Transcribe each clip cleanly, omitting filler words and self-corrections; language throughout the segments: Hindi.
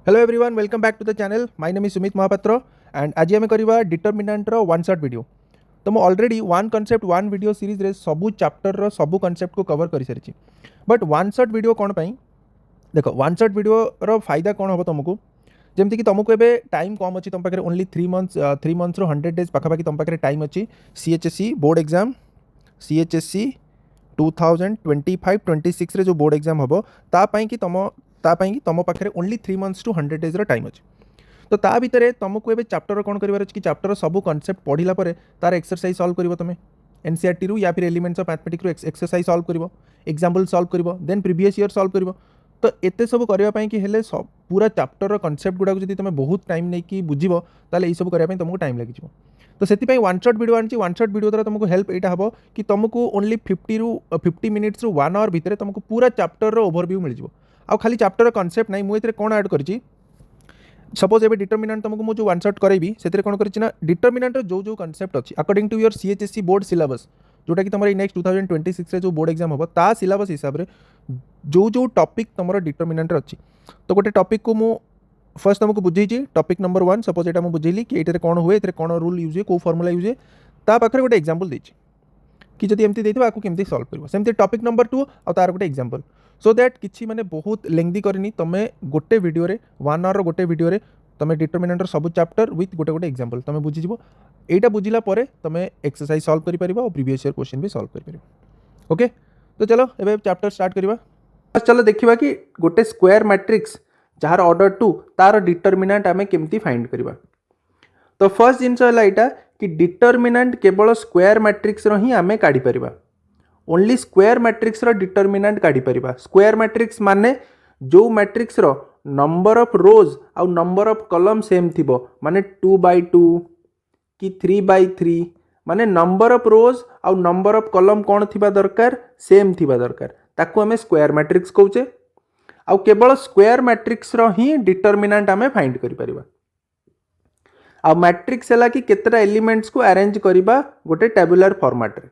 Hello everyone, welcome back to the channel. My name is Sumit Mahapatra and आज आम करवा डिटरमिनेंट रो वन शॉट वीडियो। तो मुझे already one concept one video series रे सबू चैप्टर रो सबू कॉन्सेप्ट को कवर कर सारी। बट वन शॉट वीडियो कौन पाई देख, वन शॉट वीडियो रो फायदा कौन हम तुमको, जमती कि तुमको ए टाइम कम अच्छी तुम पाखे ओनली 3 मंथ्स रो 100 डेज पाखापाखि तुम पाखे टाइम अच्छी। सीएचएससी बोर्ड एग्जाम सीएचएससी 2025-26 रे जो बोर्ड एग्जाम हम तापाई कि तुम पाखे only 3 months to 100 days time अच्छे। तो ता भितर तुमको ए चैप्टर कौन कर चैप्टर सब कॉन्सेप्ट पढ़ला तार एक्सरसाइज सॉल्व कर तुम एनसीईआरटी रू या फिर एलिमेंट्स ऑफ मैथमेटिक्स रू एक्सरसाइज सॉल्व कर, एग्जांपल सॉल्व कर, देन प्रीवियस ईयर सॉल्व कर। तो एते सब करने कि हेले सब पूरा चैप्टर कॉन्सेप्ट गुड़ा जो तुम बहुत टाइम नहीं बुझ ताले सब करने तुमको टाइम लगे। तो से वन शॉट वीडियो आनी। वन शॉट वीडियो द्वारा तुमको हेल्प यहाँ हम कि तुमको ओनली 50 मिनिट्स रु 1 आवर भितर तुमको पूरा चैप्टर ओवरव्यू मिल जाए। आउ खाली चैप्टर कॉन्सेप्ट नहीं, मुझे कौन ऐड करी सपोज एवं डिटरमिनेंट तुमको मुझे वन शॉट करेबी से कौन करना डिटरमिनेंट जो जो कॉन्सेप्ट अच्छी according to your CHSC board syllabus जोटा कि तुम नेक्स्ट 2026 रे जो बोर्ड एग्जाम हम ता सिलेबस हिसाब से जो जो टॉपिक तुम डिटरमिनेंट अच्छी। तो गोटे टॉपिक को मु फर्स्ट तुमको बुझे टॉपिक नंबर 1 सपोज यहाँ मुझे बुझेली कि ये कौन हुए, कौन रूल यूज हुए, कौ फॉर्मूला यूज हुए, ता पाखे गोटे एग्जांपल देछि कि जब एमती देथिबा आकु केमती सॉल्व करबो। सेमती टॉपिक नंबर 2 आ तार गोटे एग्जांपल, सो दैट किछि माने बहुत लेंथी करनी तमे गोटे वीडियो रे 1 आवर गोटे वीडियो रे तमे डिटरमिनेंट सब चैप्टर विथ गोटे गोटे एग्जांपल तमे बुझी जिवो। एटा बुझिला परे तमे एक्सरसाइज सॉल्व करि परिबा और प्रीवियस ईयर क्वेश्चन भी सॉल्व करि परिबा। ओके, तो चलो एबे चैप्टर स्टार्ट करिबा। चलो देखिबा कि गोटे स्क्वायर मैट्रिक्स जार ऑर्डर 2 तार डिटरमिनेंट आमे केमती फाइंड करिबा। तो फर्स्ट जिनस है यहाँ कि डिटरमिनेंट केवल स्क्वायर मैट्रिक्स रो ही आमे काढी परिबा। ओनली स्क्वायर मैट्रिक्स रो डिटरमिनेंट काढी परिबा। स्क्वायर मैट्रिक्स माने जो मैट्रिक्स रो नंबर ऑफ रोज आउ नंबर ऑफ कॉलम सेम थिबो, माने 2/2 कि 3/3, माने नंबर ऑफ रोज आउ नंबर ऑफ कॉलम कौन थिबा दरकार, सेम थिबा दरकार, ताकू आमे स्क्वायर मैट्रिक्स कहूचे। आउ केवल स्क्वायर मैट्रिक्स रो ही डिटरमिनेंट आमे फाइंड करि परिबा। आ मैट्रिक्स है कि केतरा एलिमेंट्स को अरेंज करबा गोटे टेबुलर फॉर्मेट रे।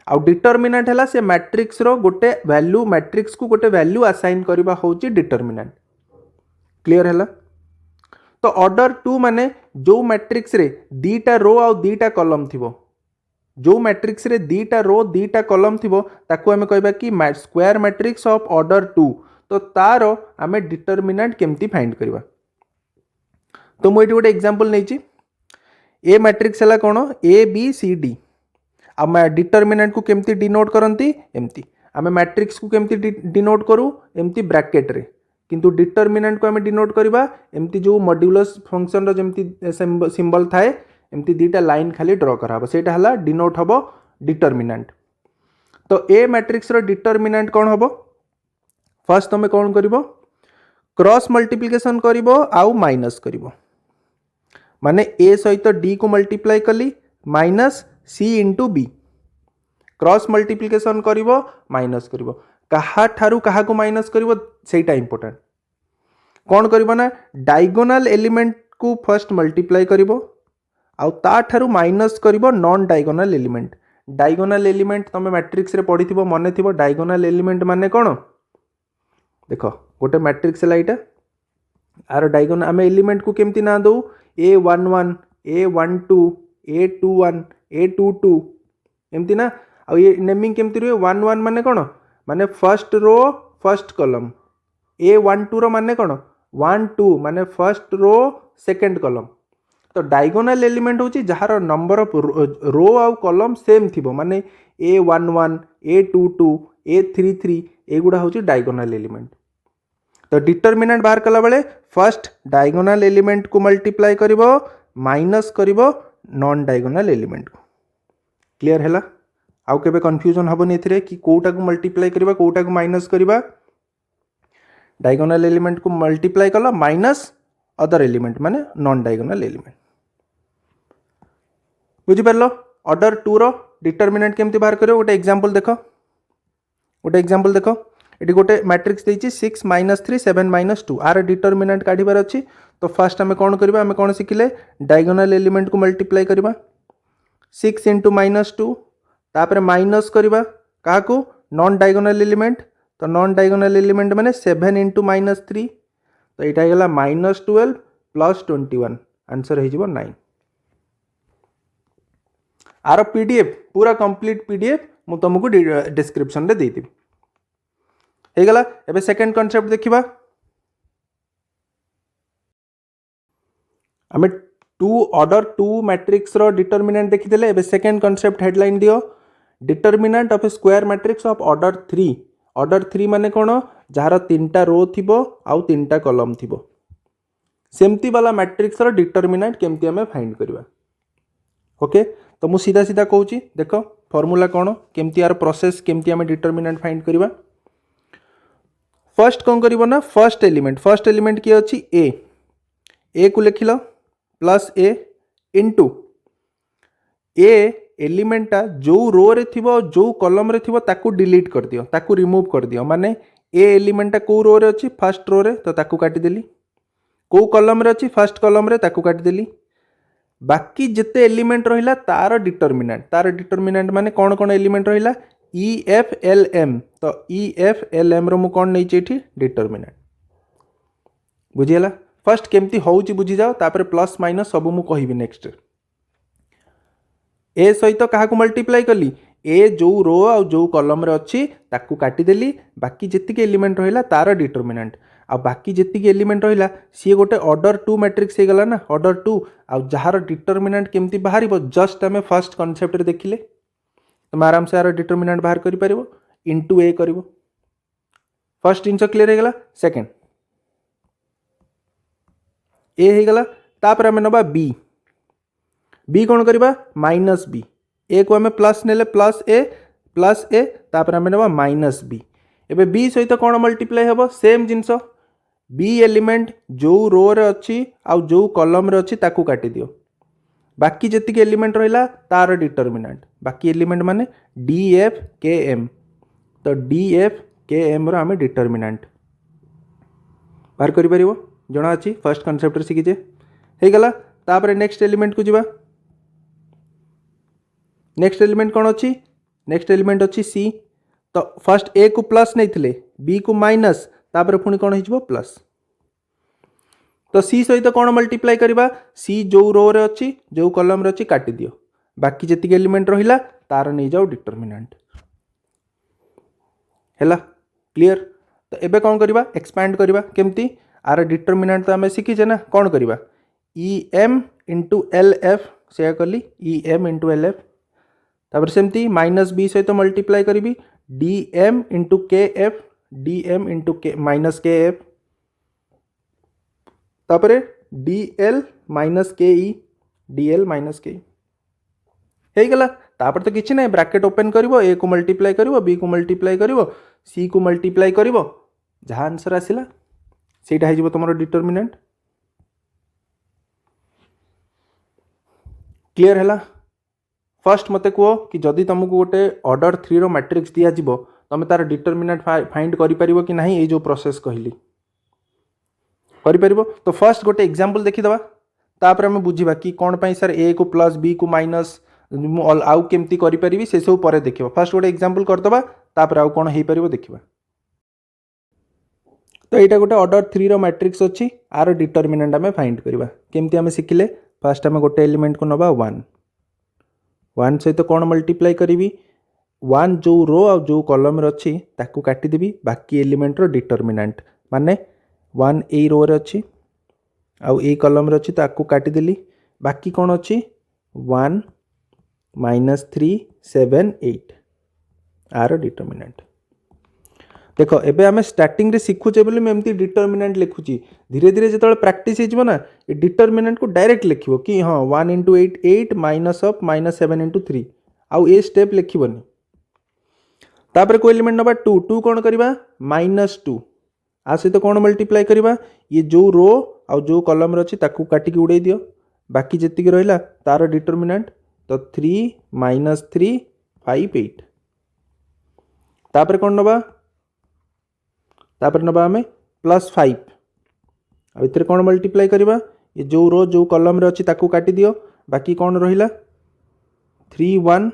आ डिटरमिनेंट है से मैट्रिक्स रो गोटे वैल्यू, मैट्रिक्स को गोटे वैल्यू असाइन करबा होची डिटरमिनेंट। क्लियर है? तो ऑर्डर 2 माने जो मैट्रिक्स रे दीटा रो आ दीटा कॉलम थिबो, जो मैट्रिक्स रे दीटा रो दीटा कॉलम थिबो ताकू हमें कहबा कि स्क्वायर मैट्रिक्स ऑफ ऑर्डर 2। तो तारो हमें डिटरमिनेंट केमती फाइंड करबा। तो मु एटी गोटे एग्जांपल नै छी। ए मैट्रिक्स है कौन, ए बी सी डी। आम डिटरमिनेंट को केमती डिनोट करती एमती, आम मैट्रिक्स को केमती डिनोट करूँ एमती ब्रैकेट रे, किंतु डिटरमिनेंट को आम डिनोट करबा एमती जो मॉड्यूलस फंक्शन रो जेमती सिंबल थाए एमती दीटा लाइन खाली ड्रॉ कराबो, सेटा हला डिनोट हबो डिटरमिनेंट। तो ए मैट्रिक्स रो डिटरमिनेंट कौन हबो, फर्स्ट तुम कौन करिवो, क्रॉस मल्टीप्लिकेशन करिवो आउ माइनस करिवो, माने ए सहित डी को मल्टीप्लाई कली minus C into B. Cross multiplication करिवो माइनस करिवो, कहा ठारू कहा को माइनस करिवो सेटा इंपोर्टेंट। कौन करिवो ना डायगोनल एलिमेंट को फर्स्ट मल्टीप्लाई करिवो आउ ता ठारू माइनस करिवो non diagonal element. Diagonal element तमे मैट्रिक्स रे पढ़िथिबो, मने थिबो डायगोनल एलिमेंट माने कोन। देखो गोटे मैट्रिक्स है यहाँ, आर डायगोनल आम एलिमेंट को केमती ना दो, A11 A12 A21 A22 एमती ना। आ ये नेमिंग केमती रुए, 1 माने कौन, माने first row first column, A12 रो माने कौन 1 2 माने फर्स्ट रो सेकंड कॉलम। तो डायगोनल एलिमेंट होची जहार नंबर ऑफ रो आउ कॉलम सेम थिबो, माने A11 A22 A33 एगुड़ा होची डायगोनल एलिमेंट। तो डिटरमिनेंट बाहर कला बेले फर्स्ट डायगोनल एलिमेंट को मल्टीप्लाई करिवो माइनस करिवो नॉन डायगोनल एलिमेंट को। क्लियर हैला? आउ केबे कंफ्यूजन हबनी एथिरे कि कोटा को मल्टीप्लाई करिवा कोटा को माइनस करिवा। डायगोनल एलिमेंट को मल्टीप्लाई कला माइनस अदर एलिमेंट माने नॉन डायगोनल एलिमेंट। बुझी परलो? ऑर्डर 2 रो डिटरमिनेंट केमती बाहर करिवो, गोटे एग्जांपल देखो। गोटे एग्जांपल देखो, ये गोटे मैट्रिक्स देछि 6 - 3 7 - 2 आर डिटरमिनेंट काढिबार अछि। तो फर्स्ट आम कौन करबा, आम कौन शिखिले डायगोनल एलिमेंट को मल्टीप्लाई करबा 6 × -2 तापर माइनस करबा काहाकू नॉन डायगोनल एलिमेंट। तो नॉन डायगोनल एलिमेंट माने 7 × -3। तो यहाँ होगा -12 प्लस 21 आंसर हो 9 आर पीडीएफ पूरा कंप्लीट पीडीएफ मु तुमको डिस्क्रिप्शन रे देदेवि हो गला। एबे सेकंड कांसेप्ट देखिबा आमे टू ऑर्डर टू मैट्रिक्स रो डिटरमिनेंट देखिदेले। एबे सेकंड कांसेप्ट हेडलाइन दियो determinant of a square matrix of order 3। Order 3 माने कोन जार 3टा रो थिबो आउ 3टा कॉलम थिबो सेमती वाला मैट्रिक्स रो डिटरमिनेंट केमती हमें फाइंड करबा। ओके तो मु सीधा सीधा कहूची देखो फॉर्मूला कौन केमती यार प्रोसेस केमती हमें डिटरमिनेंट फाइंड करबा। फर्स्ट कौन करिवो ना फर्स्ट एलिमेंट किए अछि ए को लिखिलो प्लस ए इनटू ए एलिमेंटा जो रो रे थिबो जो कॉलम रे थिबो ताकू डिलीट कर दियो ताकू रिमूव कर दियो माने ए एलिमेंटा को रो रे अछि फर्स्ट रो रे तो ताकू काटी देली को कॉलम रे अछि फर्स्ट कॉलम रे ताकू काटी देली बाकी जिते एलिमेंट रहिला तार डिटरमिनेंट माने कौन कौन एलिमेंट रहिला ई एफ एल एम तो ई एफ एल एम रो मु कौन नहीं एठी डिटरमिनेंट बुझियला। फर्स्ट केमती होउची बुझी जाओ तापर प्लस माइनस सब मु कहिबी नेक्स्ट ए सहित कहा को मल्टीप्लाई कली ए जो रो आ जो कॉलम रे अछि ताकू काटी देली बाकी जितकी एलिमेंट रहिला तार डिटरमिनेंट आ बाकी जितकी एलिमेंट रहिला सी गोटे ऑर्डर 2 मैट्रिक्स हे गला ना ऑर्डर 2 आ जहार डिटरमिनेंट केमती बाहर जस्ट हमें फर्स्ट कांसेप्ट रे देखिले तुम आराम से यार डिटरमिनेंट बाहर करि परिबो इनटू ए करिवो फर्स्ट जिंस क्लियर हे गला। सेकंड ए हे गला तापर हमें नबा बी कौन करबा माइनस बी ए को हमें प्लस नेले प्लस ए तापर हमें नबा माइनस बी एबे बी सहित कौन मल्टीप्लाई हेबो सेम जिंस बी एलिमेंट जो रो रे अछि आउ जो कॉलम रे अछि ताकू काटी दियो बाकी जति एलिमेंट रहिला तार डिटरमिनेंट बाकी एलिमेंट माने डी एफ के एम तो डी एफ के एम रो हमें डिटरमिनेंट बाहर करि परिबो जणा अछि फर्स्ट कांसेप्ट रे सिखिजे हे गला। तापर नेक्स्ट एलिमेंट को जिबा नेक्स्ट एलिमेंट कौन अछि नेक्स्ट एलिमेंट अछि सी तो फर्स्ट ए को प्लस नहीं थिले बी को माइनस तापर पुणी कौन हो प्लस तो सी सहित कौन मल्टीप्लाई करबा सी जो रो रे अछि जो कॉलम रे अछि काटी दियो बाकी जति एलिमेंट रहिला तार नहीं जाओ डिटरमिनेंट हैला क्लियर। तो एबे कौन करबा एक्सपैंड करबा केमती आर डिटरमिनेंट तो हमें शिखी ना कौन करबा E M into L F से कली E M into L F तापर सेमती माइनस बी सहित मल्टीप्लाई करी D M into K F D M into K minus K F तापर D L minus K E D L minus K ई गला। तापर तो किसी ना ब्रैकेट ओपन करिवो ए को मल्टीप्लाई करिवो बी को मल्टीप्लाई करिवो सी को मल्टीप्लाई करिवो जहाँ आंसर आसिला सेटा है जीवो तुमरो डिटरमिनेंट क्लियर हैला। फर्स्ट मते कहो कि जदि तुमको गोटे ऑर्डर 3 रो मैट्रिक्स दिया जीवो तुम तार डिटरमिनेंट फाइंड करि परिबो कि नहीं ये जो प्रोसेस कहली करि परिबो। तो फर्स्ट गोटे एग्जांपल देखि दबा तापर हम बुझिबा कि कोन पई सर ए को प्लस बी को माइनस आउ केमती करि परिबी से सब परे देखिबा। फर्स्ट गोटे एग्जांपल कर दबा तापर आउ कोन हेई परिबो देखिबा। तो एटा गोटे ऑर्डर 3 रो मैट्रिक्स अछि आर डिटरमिनेंट हमें फाइंड करबा केमती हमें सिखिले। फर्स्ट हमें गोटे एलिमेंट को नबा 1 सहित कौन मल्टीप्लाई करी 1 जो रो आ जो कॉलम रे अछि ताकू काटी देबी बाकी एलिमेंट रो डिटरमिनेंट माने 1 ए रो रे अछि आ ए कॉलम रे अछि ताकू काटी देली बाकी कौन अछि 1 -3 7 8 आर डिटरमिनेंट। देखो एबे हमें स्टार्टिंग रे सिखुचे बोली मैं एमती डिटरमिनेंट लिखुची धीरे धीरे जिते प्रैक्टिस हो ना ये डिटरमिनेंट को डायरेक्ट लिखिबो कि हाँ 1 × 8 8 माइनस ऑफ -7 × 3 आउ ए स्टेप लिखिबनी। तापर को एलिमेंट नंबर 2 कौन करबा -2 आ सहित कौन मल्टीप्लाई करबा ये जो रो आ जो कॉलम रे अछि ताकू काटी के उड़े दियो बाकी जति रहिला तार डिटरमिनेंट तो 3 -3 5 8 तापर कौन नबा तापर नबा हमें +5 आ इतरे कौन मल्टीप्लाई करबा ये जो रो जो कॉलम रे अछि ताकू काटी दियो बाकी कौन रहिला 3 1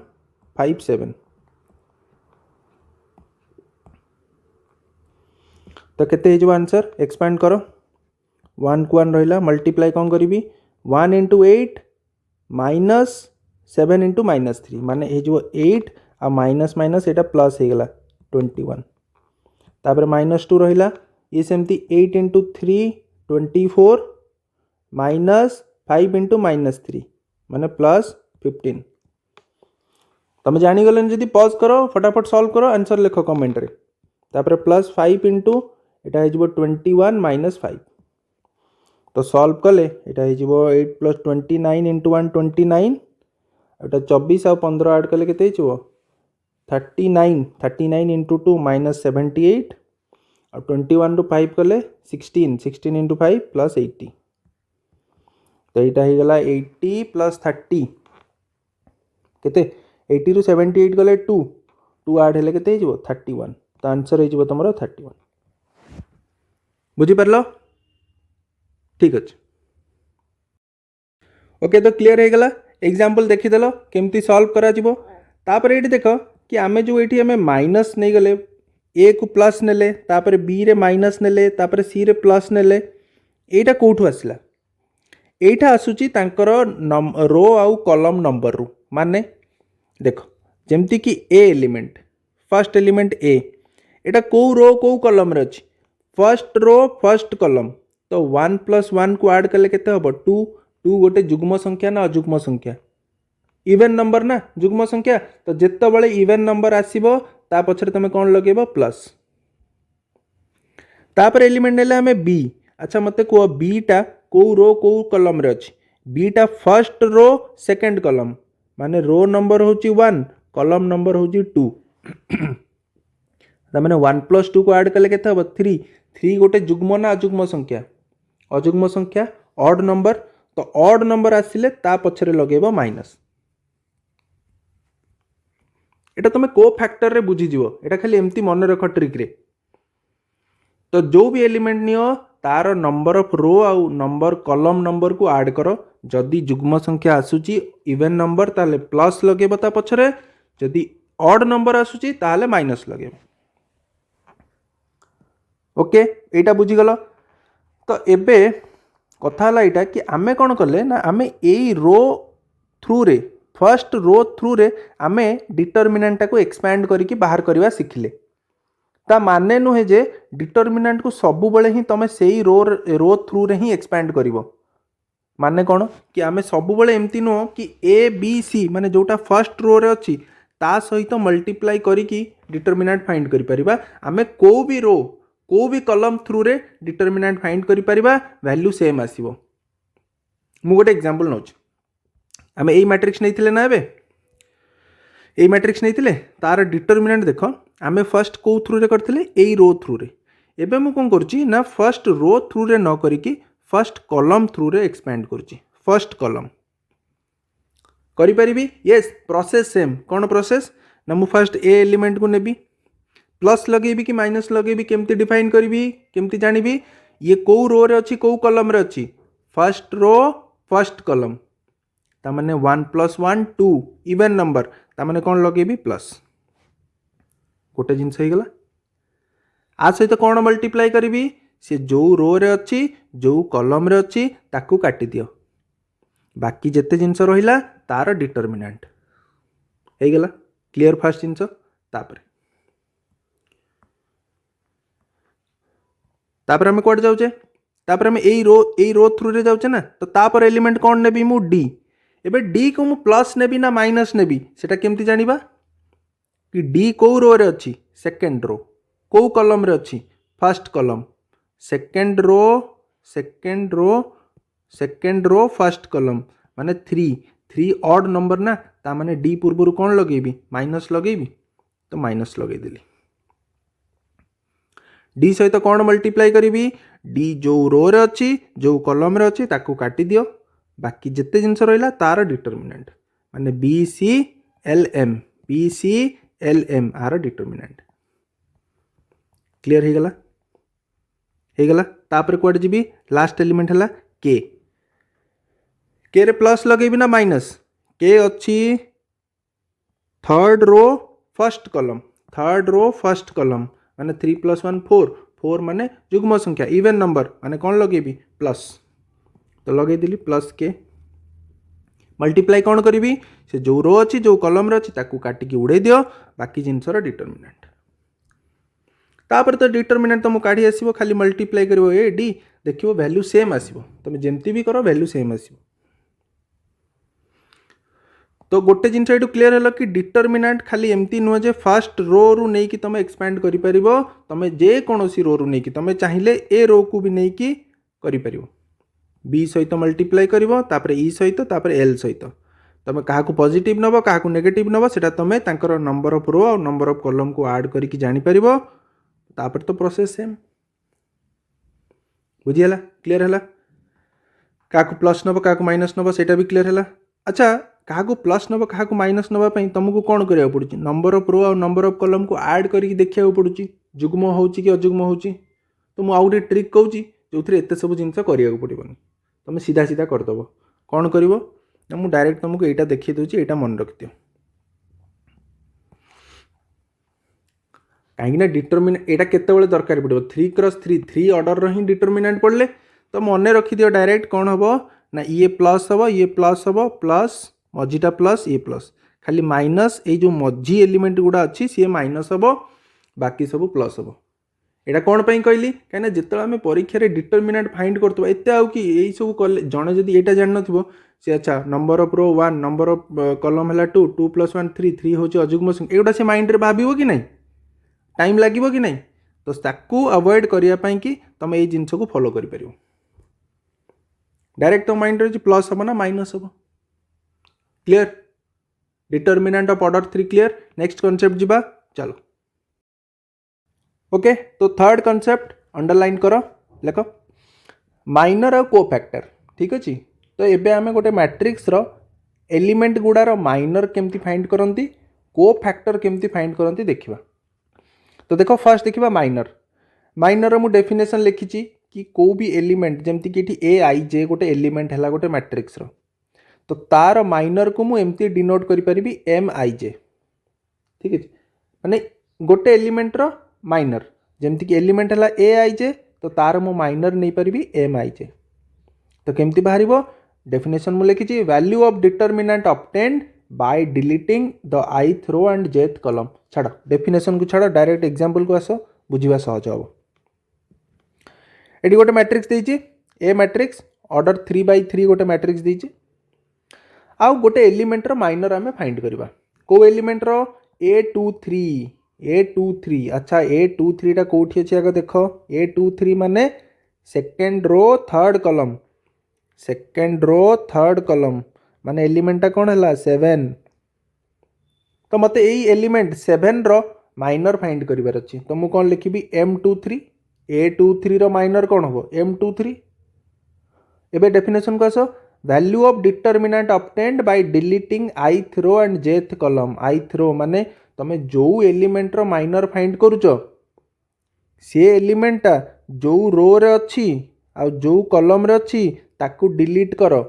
5 7 तो केते हे जो आंसर एक्सपैंड करो 1 को 1 रहा मल्टीप्लाई कौन करी 1 इंटू 8 माइनस 7 इंटू माइनस 3 माने ये जो 8 आ माइनस माइनस एटा प्लस हो गला 21 तापर माइनस 2 रहा ये सेमती 8 इंटू 3 24 माइनस 5 इंटू माइनस 3 माने प्लस 15 तुम जानीगल जदि पॉज करो फटाफट सॉल्व करो आंसर लिख कमेंट रे तापर प्लस 5 इंटू एटा हो 21 माइनस 5 तो सॉल्व कले एटा हो 8 प्लस 29 इंटू 1 29 एटा 24 आ 15 ऐड कले केते हो 39 इंटू 2 माइनस 78 और 21 रु 5 कले 16 इंटू 5 प्लस 80 तो यहाँ हो गला 80 प्लस 30 केते 80 रु 78 गले 2 ऐड हेले केते हो 31 तो आंसर हो तुम 31 बुझी पारलो ठीक अच्छे ओके तो क्लियर हो गला एग्जांपल देखीदेल केमती सॉल्व करा जिवो तापर ये देख कि आमे जो ये आमे माइनस नहीं गले ए को प्लस नेले तापर बी रे माइनस नेले तापर सी रे प्लस नेले एटा कोठु आसला एटा आसुची तांकर रो आउ कॉलम नंबर रु माने देख जेमती कि ए एलिमेंट फर्स्ट एलिमेंट ए एटा को रो को कॉलम रे अछि फर्स्ट रो फर्स्ट कॉलम तो 1 प्लस 1 को ऐड कले केते हबो 2 गोटे जुग्म संख्या ना अजुग्म संख्या इवेन नंबर ना जुग्म संख्या तो जिते बड़े इवेन नंबर आसीबो ता पछरे तमे कोन लगेबो प्लस तापर एलिमेंट नेले हमें बी अच्छा मते को बी टा को रो को कॉलम रे अछि बी टा फर्स्ट रो सेकंड कॉलम माने रो नंबर होची 1 कॉलम नंबर होची 2 त माने 1 प्लस 2 को ऐड कले केते हबो 3 गोटे जुग्म ना अजुग्म संख्या ऑड नंबर तो ऑड नंबर आसिले ता पछरे लगेबो माइनस एटा तुम को फैक्टर रे बुझी जीवो एटा खाली एमती मन रख ट्रिक रे तो जो भी एलिमेंट नियो तार नंबर ऑफ रो आउ नंबर कॉलम नंबर को ऐड करो जदि जुग्म संख्या आसुची इवेन नंबर ताले प्लस लगेबो ता पछरे जदि ऑड नंबर आसुची ताले माइनस लगेबो ओके एटा बुझी गलो तो एबे कथा हला एटा कि आमे कोन करले ना आमे एई रो थ्रू रे फर्स्ट रो थ्रू रे आमे डिटरमिनेंट को एक्सपैंड करके बाहर करवा शिखिले ता माने नुहे जे डिटरमिनेंट को सबु बळे ही तमे सेई रो थ्रू रे ही एक्सपैंड करिवो माने कोन कि आमे सबु बळे एमती नो कि ए बी सी माने जोटा फर्स्ट रो रे अछि ता सहित मल्टीप्लाई करिकी डिटरमिनेंट फाइंड करि परिबा आमे को भी कॉलम थ्रू रे डिटरमिनेंट फाइंड करि परिबा वैल्यू सेम आसीबो मु गोटे एग्जांपल नोच आमे एई मैट्रिक्स नहीं ना एबे एई मैट्रिक्स नहीं तार डिटरमिनेंट देख आमे फर्स्ट को थ्रू रे करथिले एई रो थ्रू रे एबे मु कोन करची ना फर्स्ट रो थ्रू रे न करिकी फर्स्ट कॉलम थ्रू रे एक्सपैंड करची फर्स्ट कॉलम करि परिबी यस प्रोसेस सेम कोन प्रोसेस ना मु फर्स्ट ए एलिमेंट को नेबी प्लस लगेबी कि माइनस लगेबी केमती डिफाइन करबी केमती जानिबी ये को रो रे अछि को कॉलम रे अछि फर्स्ट रो फर्स्ट कॉलम ता माने 1 प्लस 1 2 इवन नंबर ता माने कोन लगेबी प्लस गोटे जिनस हो गला आ सहित कोन मल्टीप्लाई करबी से जो रो रे अछि जो कॉलम रे अछि ताकू काटी दियो बाकी जेते जिनस रहिला तार डिटरमिनेंट हो गला क्लियर फर्स्ट जिनस तापर हमें कोड जाउचे तापर हमें एई रो थ्रू रे जाउचे ना तो तापर एलिमेंट कोन नेबी मु डी एबे डी को मु प्लस नेबी ना माइनस नेबी सेटा केमती जानिबा कि डी को रो रे अछि सेकंड रो को कॉलम रे अछि first column second row first column माने 3 ऑड नंबर ना ता माने डी पूर्व कोन लगेबी माइनस लगेबी तो माइनस लगे देली डी सहित कौन मल्टीप्लाई करी डी जो रो रे अच्छी जो कॉलम रे अच्छी ताकू काटी दियो बाकी जिते जिनस रहा तार डिटरमिनेंट माने B C L M R determinant clear हो गला तापर कुआडे जीबी लास्ट एलिमेंट है के रे प्लस लगेबी ना माइनस के अच्छी थर्ड रो फर्स्ट कॉलम माने 3 प्लस 1 4 फोर माने जुग्म संख्या इवेन नंबर माने कौन लगेबी प्लस तो लगेदेली प्लस के मल्टीप्लाई कौन करी से जो रो अच्छी जो कलम अच्छी ताकू काटिकी उड़े दियो बाकी जिनसर डिटरमिनेंट तापर तो डिटरमिनेंट तुम काढ़ी आसो खाली मल्टीप्लाई कर ए डी देखिए वैल्यू सेम आसो तुम जमती भी कर वैल्यू सेम आसो तो गोटे जिन क्लीयर है कि डिटरमिनेंट खाली एमती नुह जे फास्ट रो रु नहीं कि तुम एक्सपैंड कर तुम जेकोसी रो रु नहीं कि तुम चाहिए ए रो को भी नहीं कि कर बी सहित मल्टीप्लाई कर ई सहित एल सहित तुम क्या पॉजिटिव नब क्या नेगेटिव नब से तुम तर नंबर ऑफ रो और नंबर ऑफ कॉलम को ऐड करके जापर तापर तो प्रोसेस सेम बुझीगला क्लीयर है क्या प्लस नब क्या माइनस नब से भी क्लीयर है अच्छा क्या प्लस नब क्या माइनस नापी तुमको कौन करा पड़ू नंबर ऑफ रो और नंबर ऑफ कॉलम को ऐड करके देखा पड़ू जुग्म हो कि अजुग्म हो तो मुझे आउ ट्रिक कहूँ जो एत सब जिन कराया पड़ोनी तुम सीधा सीधा करदेव कौन कर मुझे डायरेक्ट तुमको यहाँ देखी दूसरी यहाँ मन रखि दियो कहीं डिटरमिनेंट यहाँ केत दरकार पड़ो 3x3 ऑर्डर हिं डिटरमिनेंट पड़े तो मन रखि दियो डायरेक्ट कौन हम ना ये प्लस हम प्लस मझीटा प्लस ये प्लस खाली माइनस ये जो मझी एलिमेंट गुड़ा अच्छी सी माइनस हम बाकी सब प्लस हम यहाँ कौन पर कहली कहीं जिते आम परीक्षा डिटरमिनेंट फाइंड करते एत आउ कि यही सब कले जड़े जब यहाँ जान सी अच्छा number of row 1 number of column है 2 2 + 1 3 हूँ अजुग्म संख्या एगुड़ा से माइंड रे भाव कि नहीं टाइम लगे कि नहीं तो ताकू अवॉइड करने कि तुम ये जिन को फॉलो कर डायरेक्ट तो माइंड रही प्लस हम ना माइनस हम clear determinant of order 3 clear next concept जीवा चलो ओके तो थर्ड कॉन्सेप्ट अंडरलाइन करो लेख माइनर और कोफैक्टर ठीक अच्छे तो एबे आमे गोटे मैट्रिक्स रो एलिमेंट गुड़ार माइनर केमती फाइंड करती कोफैक्टर केमती फाइंड करती देखिबा तो देखो फर्स्ट देखिबा माइनर माइनर मु डेफिनेशन लिखी कि को भी एलिमेंट जमती कि ए आई जे गोटे एलिमेंट है गोटे मैट्रिक्स रो तो तार माइनर को मु एमती डिनोट करि परिबी एम आई जे ठीक है माने गोटे एलिमेंट रो माइनर जमती कि एलिमेंट है ए आई जे तो तार मु माइनर नहीं परिबी एम आई जे तो केमती बाहरिबो डेफिनेशन मु लिखी value of determinant obtained by deleting the ith row and jth column छाड़ डेफिनेशन को छाड़ डायरेक्ट एग्जांपल को आस बुझा सहज हम ये गोटे मैट्रिक्स देछि ए मैट्रिक्स ऑर्डर 3x3 गोटे मैट्रिक्स देछि आउ गोटे एलिमेंट रो माइनर आमे फाइंड करबा को एलिमेंट रो A23 अच्छा A23 टा कोठी अछि आगे देखो A23 माने सेकंड रो थर्ड कॉलम माने एलिमेंट टा कोन हला 7 तो मते एई एलिमेंट 7 रो माइनर फाइंड करिवार अछि तो मु कोन लिखिबी M23 A23 रो माइनर कोन हो M23 एबे डेफिनेशन को आसो value of determinant obtained by deleting ith row and jth column ith row माने तमे जो एलिमेंट रो माइनर फाइंड करूचो से एलिमेंटा जो रो रे अछि आ जो कॉलम रे अछि ताकू डिलीट करो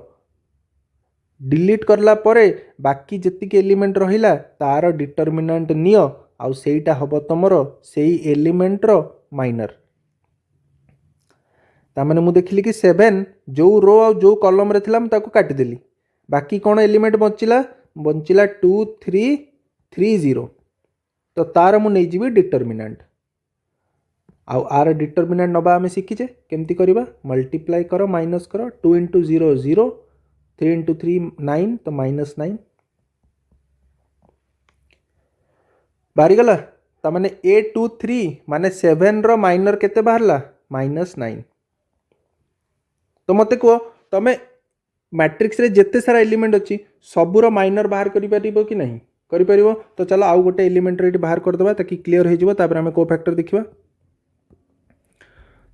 डिलीट करला परे बाकी जतिक एलिमेंट रहिला तार डिटरमिनेंट नियो आ सेटा हबो तमरो सेई एलिमेंट रो माइनर तामाने मु देखिली कि 7 जो रो आ जो कॉलम रे थिला म ताकू काटि देली बाकी कोन एलिमेंट बंचिला 2 3 3 0 तो तार मु नै जीवी डिटरमिनेंट आ आर डिटरमिनेंट नबा आमे शिखिचे केमती करबा मल्टीप्लाई करो माइनस करो 2 * 0 0 3 * 3 9 तो -9 बारी गला तामाने A23 माने 7 रो माइनर केते बाहरला -9 तो मते को तमे मैट्रिक्स रे जेते सारा एलिमेंट अछि सबुरो माइनर बाहर करि परिबो कि नहीं करि परिबो तो चलो आउ गोटे एलिमेंट रे बाहर कर दबा ताकि क्लियर हो जिवो तापर हमें कोफैक्टर देखिबा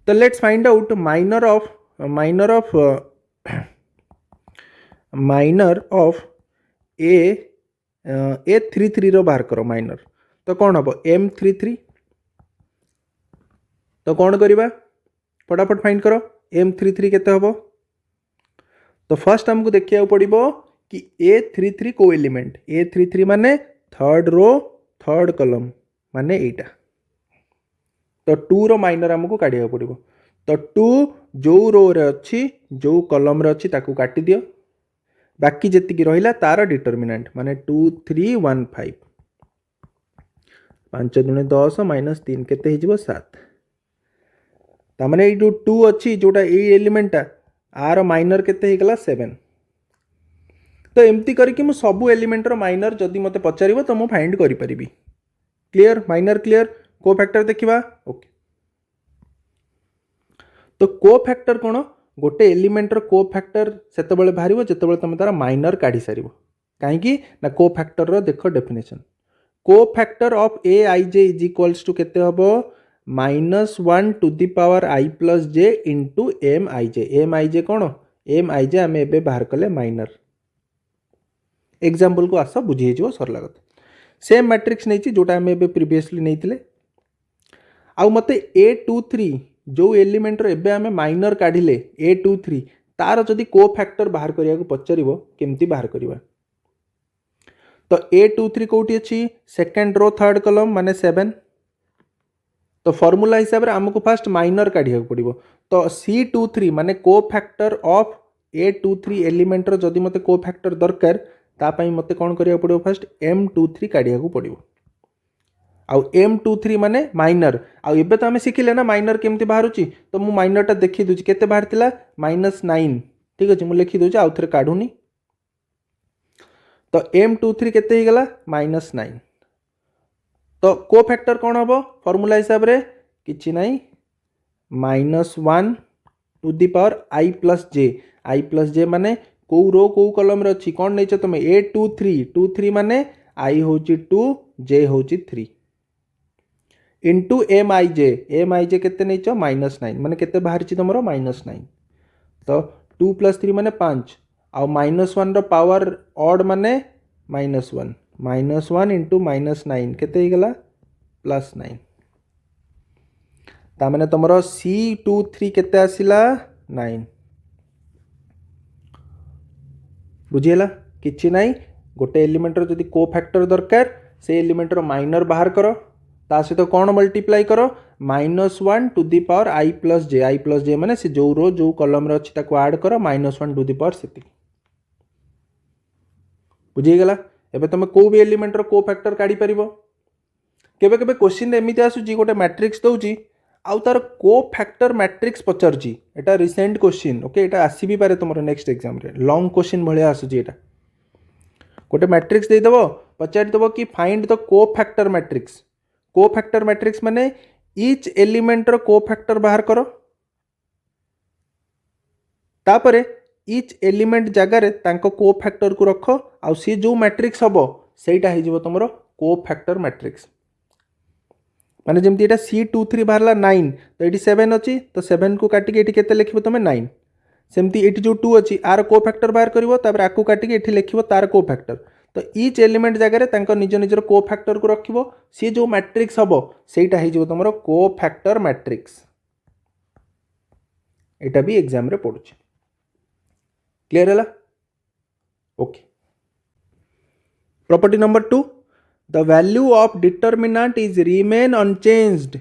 तो let's find out minor of A33 रो बाहर करो माइनर तो कौन हम M33 तो कौन करवा फटाफट फाइंड करो M33 केते हबो तो फर्स्ट हमको देखिया पड़िबो कि A33 को एलिमेंट A33 माने थर्ड रो थर्ड कॉलम माने एटा तो 2 रो माइनर आमको काढ़िया पड़ो। तो 2 जो रो रे अच्छी जो कलम रे अच्छी ताकू काटी दियो, बाकी जेतिकी रहिला तार डिटरमिनेंट माने 2 3 1 5 5 दुने 10 माइनस 3 केते हिजबो 7। ता माने ए जो 2 अच्छी जोटा ए एलिमेंटा आर माइनर केते हिगला 7। तो एमती करके मु सब एलिमेंट रो माइनर जदि मते पचारिबो तो मु फाइंड करि परिबी। Clear minor clear. Cofactor देखिबा। ओके तो को फैक्टर कोन गोटे एलिमेंट रो को फैक्टर सेते बेले बाहरिबो जेते बेले तमे तार माइनर काढी सारिबो। काहे कि ना को फैक्टर रो देखो definition cofactor of A I J is equals to केते हबो -1 to the power I plus J into M I J. M I J कोन एम आई जे आमे एबे बाहर कले माइनर। एग्जांपल को आस बुझी जो सरला कथा सेम मैट्रिक्स नहीं जोटा आमे एबे प्रीवियसली नैथिले आउ मते A23 जो एलिमेंट रो एबे आमे माइनर काढिले A23 तार जदि को फैक्टर बाहर करिया को पचरिबो केमती बाहर करिबा। तो A23 कोठी अछि सेकंड रो थर्ड कॉलम माने 7। तो फार्मूला हिसाब रे हमको फर्स्ट माइनर काढिया को पड़िबो। तो C23 माने को फैक्टर ऑफ A23 एलिमेंट रो जदि मते को फैक्टर दरकार ता पई मते कोन करिया पड़िबो फर्स्ट M23 काढिया को पड़िबो। आउ M23 माने माइनर आउ एबे तो हमें सिखिले ना माइनर केमती बाहरुची। तो मु माइनर टा देखि दुची केते बाहर थिला -9। ठीक अछि मु लिखि दोची आउ थरे काढुनी। तो M23 केते ही गला -9। तो को फैक्टर कोन हबो फार्मूला हिसाब रे किछि नाही -1 to the power I plus J. I plus J माने को रो को कॉलम रे अछि कोन नै छ तमे A23 माने आई होची 2 जे होची 3 इंटू एम आई जे केते नहीं छ -9 माने केते बाहर छी तमरो -9। तो 2 + 3 माने 5 आ -1 रो पावर ऑड माने -1 -1 इंटू -9 केते ही गला +9। ता माने तमरो C23 केते आसिला 9। बुझियला किछि नाही गोटे एलिमेंट रो जदि को फैक्टर दरकार से एलिमेंट रो माइनर बाहर करो ता सहित कौन मल्टीप्लाई करो -1 to the power I plus J माने से जो रो जो कॉलम रे अछि ताको ऐड करो -1 टू द पावर सेति। बुझी गेला। एबे तमे को भी एलिमेंट रो को फैक्टर काढी परिबो। केबे केबे क्वेश्चन एमिति आसुची गोटे मैट्रिक्स दउची आउ तार को फैक्टर मैट्रिक्स पचरची। एटा रिसेंट क्वेश्चन ओके एटा आसी भी पारे तमरो नेक्स्ट एग्जाम रे लॉन्ग क्वेश्चन भलिया आसुची। एटा गोटे मैट्रिक्स दे देबो पचारि देबो कि फाइंड द को फैक्टर मैट्रिक्स। को फैक्टर मैट्रिक्स माने ईच एलिमेंट रो को फैक्टर बाहर करो तापरे ईच एलिमेंट जगह रे तांको को फैक्टर को रखो आउ सी जो मैट्रिक्स हबो सेटा हे जिवो तमरो को फैक्टर मैट्रिक्स। माने जेमती एटा C23 बाहरला 9 तो एटी 7 अछि तो 7 को काटी के एटी केते लिखिबो तमे 9। सेमती एटी जो 2 अछि आर को फैक्टर बाहर करिवो तापर आकु काटी के एठी लिखिबो तार को फैक्टर। तो ईच एलिमेंट जगह रे तांको निज निजर को फैक्टर को रखिबो सी जो मैट्रिक्स हबो सेटा हे जिवो तमरो को फैक्टर मैट्रिक्स। एटा भी एग्जाम रे पडुची। क्लियर हला। Okay property number 2 the value of determinant is remain unchanged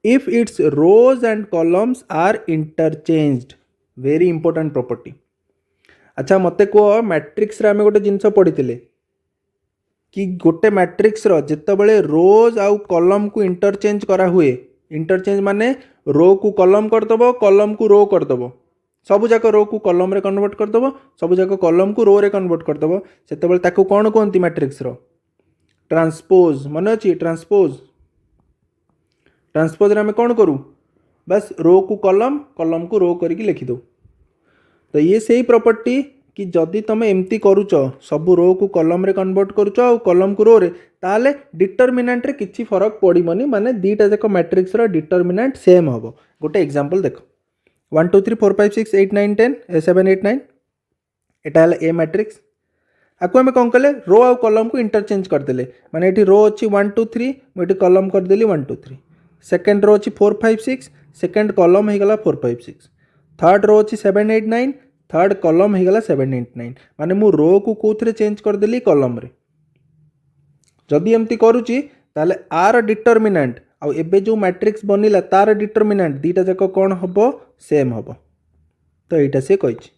if its rows and columns are interchanged. very important property। अच्छा मते को मैट्रिक्स रे आमे गोटे जिंस पढितिले कि गोटे मैट्रिक्स रो जत्ते बेले रोज आउ कॉलम को इंटरचेंज करा हुए। इंटरचेंज माने रो को कॉलम कर दबो कॉलम को रो कर दबो सब जाक रो को कॉलम रे कन्वर्ट कर दबो सब जाक कॉलम को रो रे कन्वर्ट कर दबो सेते बेले ताको कोन कोनती मैट्रिक्स रो ट्रांसपोज। मन अच्छी ट्रांसपोज रे हमें कौन करूँ बस रो को कॉलम कॉलम को रो करके लिखि दो। तो ये सही प्रॉपर्टी कि जदि तुम एमती करूच सब रो को कॉलम रे कन्वर्ट करूच और कॉलम को रो रे ताले डिटरमिनेंट रे किछि फरक पड़िबनी माने दीटा जाक मैट्रिक्स रो डिटरमिनेंट सेम हबो। गोटे एग्जांपल देखो 1 2 3 4 5 6 8 9 10 7 8 9 एटा हला ए मैट्रिक्स। आपको हमें कौन कले रो आउ कॉलम को इंटरचेंज करदेले माने एठी रो अच्छी 1 2 3 मुझे कॉलम करदेली 1 2 3 सेकंड रो अच्छी 4 5 6 सेकंड कॉलम हो गला 4 5 6 थर्ड रो अच्छी 7 8 9 थर्ड कॉलम हो गला 7 8 9 माने मु रो को कोथरे चेंज करदेली कॉलम रे। जदि एमती करूची ताले आर डिटरमिनेंट आउ एबे जो मैट्रिक्स बनिला तार डिटरमिनेंट दीटा जाक कौन हम सेम हम तो यहाँ से कही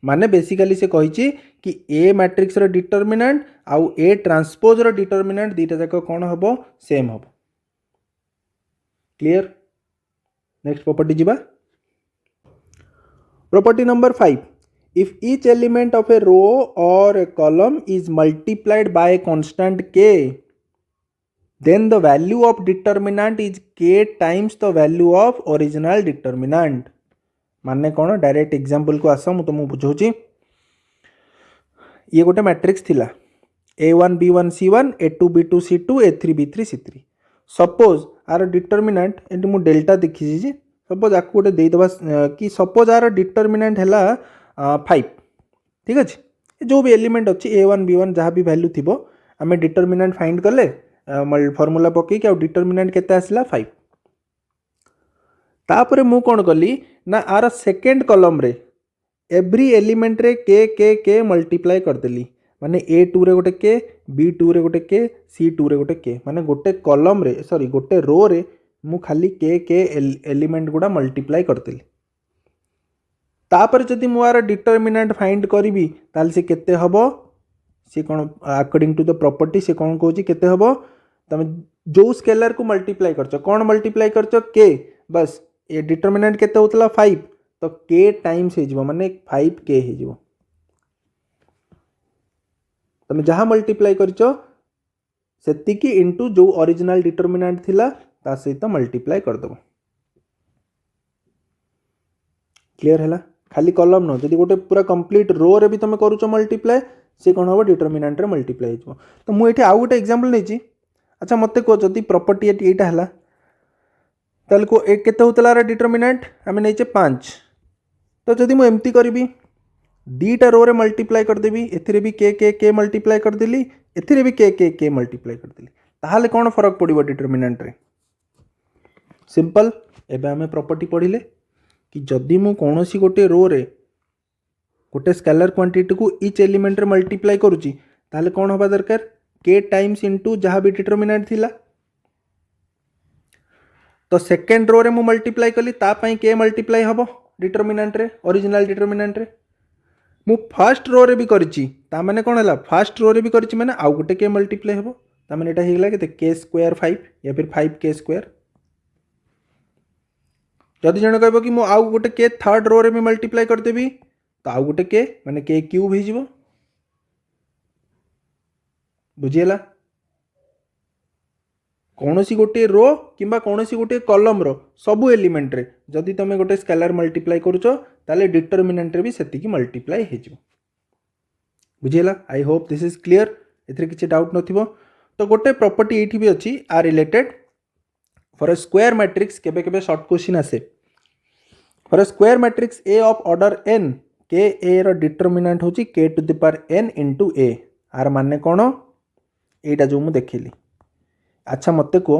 माने बेसिकली से कही कि ए मैट्रिक्स रो डिटरमिनेंट आउ ए ट्रांसपोज रो डिटरमिनेंट दीटा जाक कौन हम सेम हम क्लियर। नेक्स्ट प्रॉपर्टी जीवा property number 5 if each element of a row or a column is multiplied by a constant k then the value of determinant is k times the value of original determinant माने कौन डायरेक्ट एग्जांपल को आस मु तुमको बुझाऊँ ये गोटे मैट्रिक्स थिला a1 b1 c1 a2 b2 c2 a3 b3 c3 suppose are determinant ये मुझे डेल्टा देखी सपोज आपको गोटे देदेबा कि सपोज आर डिटरमिनेंट है 5 ठीक अच्छे जो भी एलिमेंट अच्छी a1 b1 जहाँ भी वैल्यू थी आम डिटरमिनेंट फाइंड कले फॉर्मूला पकईक आ डिटरमिनेंट केते आसला 5 तापर मु कौन कली ना आर सेकेंड कॉलम रे एवरी एलिमेंट रे के मल्टीप्लाई करदेली माने a2 रे गोटे के b2 रे गोटे के c2 रे गोटे के माने गोटे कॉलम रे सॉरी गोटे रो रे मु खाली के एलिमेंट गुड़ा मल्टीप्लाई करदेली तापर जदि मुआर डिटरमिनेंट फाइंड करी ताल से केते हबो से कौन अकॉर्डिंग टू द प्रॉपर्टी से कौन कहूँ केते हबो तुम जो स्केलर को मल्टीप्लाई करछ कौन मल्टीप्लाई करछ के बस ये डिटरमिनेंट केते होतला 5 तो के टाइम्स हे जिवो माने 5 के हे जिवो तुम जहाँ मल्टीप्लाई करछ सेतिकी इनटू जो ओरिजिनल डिटरमिनेंट थिला ता सहित मल्टीप्लाई कर दबो क्लियर हैला खाली कॉलम न जदि गोटे पूरा कंप्लीट रो रे भी तुम करूछ मल्टीप्लाई से कौन हम डिटरमिनेंट रे मल्टीप्लाई हो तो मुझे आउ गोटे एग्जांपल नहीं अच्छा मत कह जदि प्रॉपर्टी एटा है ताल को एक केते होतला रे डिटरमिनेंट आम नहीं 5 तो जदि मु एमती करी दीटा रो रे मल्टीप्लाई करदेवी एथिरे भी के मल्टीप्लाई करदेली एथिरे भी के मल्टीप्लाई करदेली ताहाले कौन फरक पड़िबो डिटरमिनेंट रे सिंपल एबे आमे प्रॉपर्टी पढ़िले कि जदि मु कोनोसी गोटे रो रे गोटे स्केलर क्वांटिटी को इच एलिमेंट रे मल्टीप्लाई करूची ताहाले कौन होबा दरकार के टाइम्स इनटू जहाँ भी डिटरमिनेंट थिला तो सेकेंड रो रे मु मल्टीप्लाई कली ता पई के मल्टीप्लाई हबो डिटरमिनेंट रे ओरिजिनल डिटरमिनेंट रे मु फर्स्ट रो रे भी करिची ता माने कोन हला फर्स्ट रो रे भी करिची माने आउ गोटे के मल्टीप्लाई हबो ता माने एटा हेगला केते के स्क्वायर 5 या फिर 5 के स्क्वायर जदि जण कहबो कि मु आउ गोटे के थर्ड रो रे भी मल्टीप्लाई कर देबी तो आउ गोटे के माने के क्यूब हे जिवो बुझियला कौनसी गोटे रो किंबा कौनसी गोटे कॉलम रो सबु एलिमेंट रे जदि तुम गोटे स्केलर मल्टीप्लाई करूछ ताले डिटरमिनेंट रे भी सेतिकी मल्टीप्लाई हे जिवो बुझियला I hope this is clear एथरे किछि डाउट नथिबो तो गोटे प्रॉपर्टी एठी भी अछि are related for a square matrix केबे केबे शॉर्ट क्वेश्चन आसे for a square matrix A of order n के ए रो डिटरमिनेंट होची k to the power n into a आर माने कोन एटा जो मु देखिली अच्छा मत को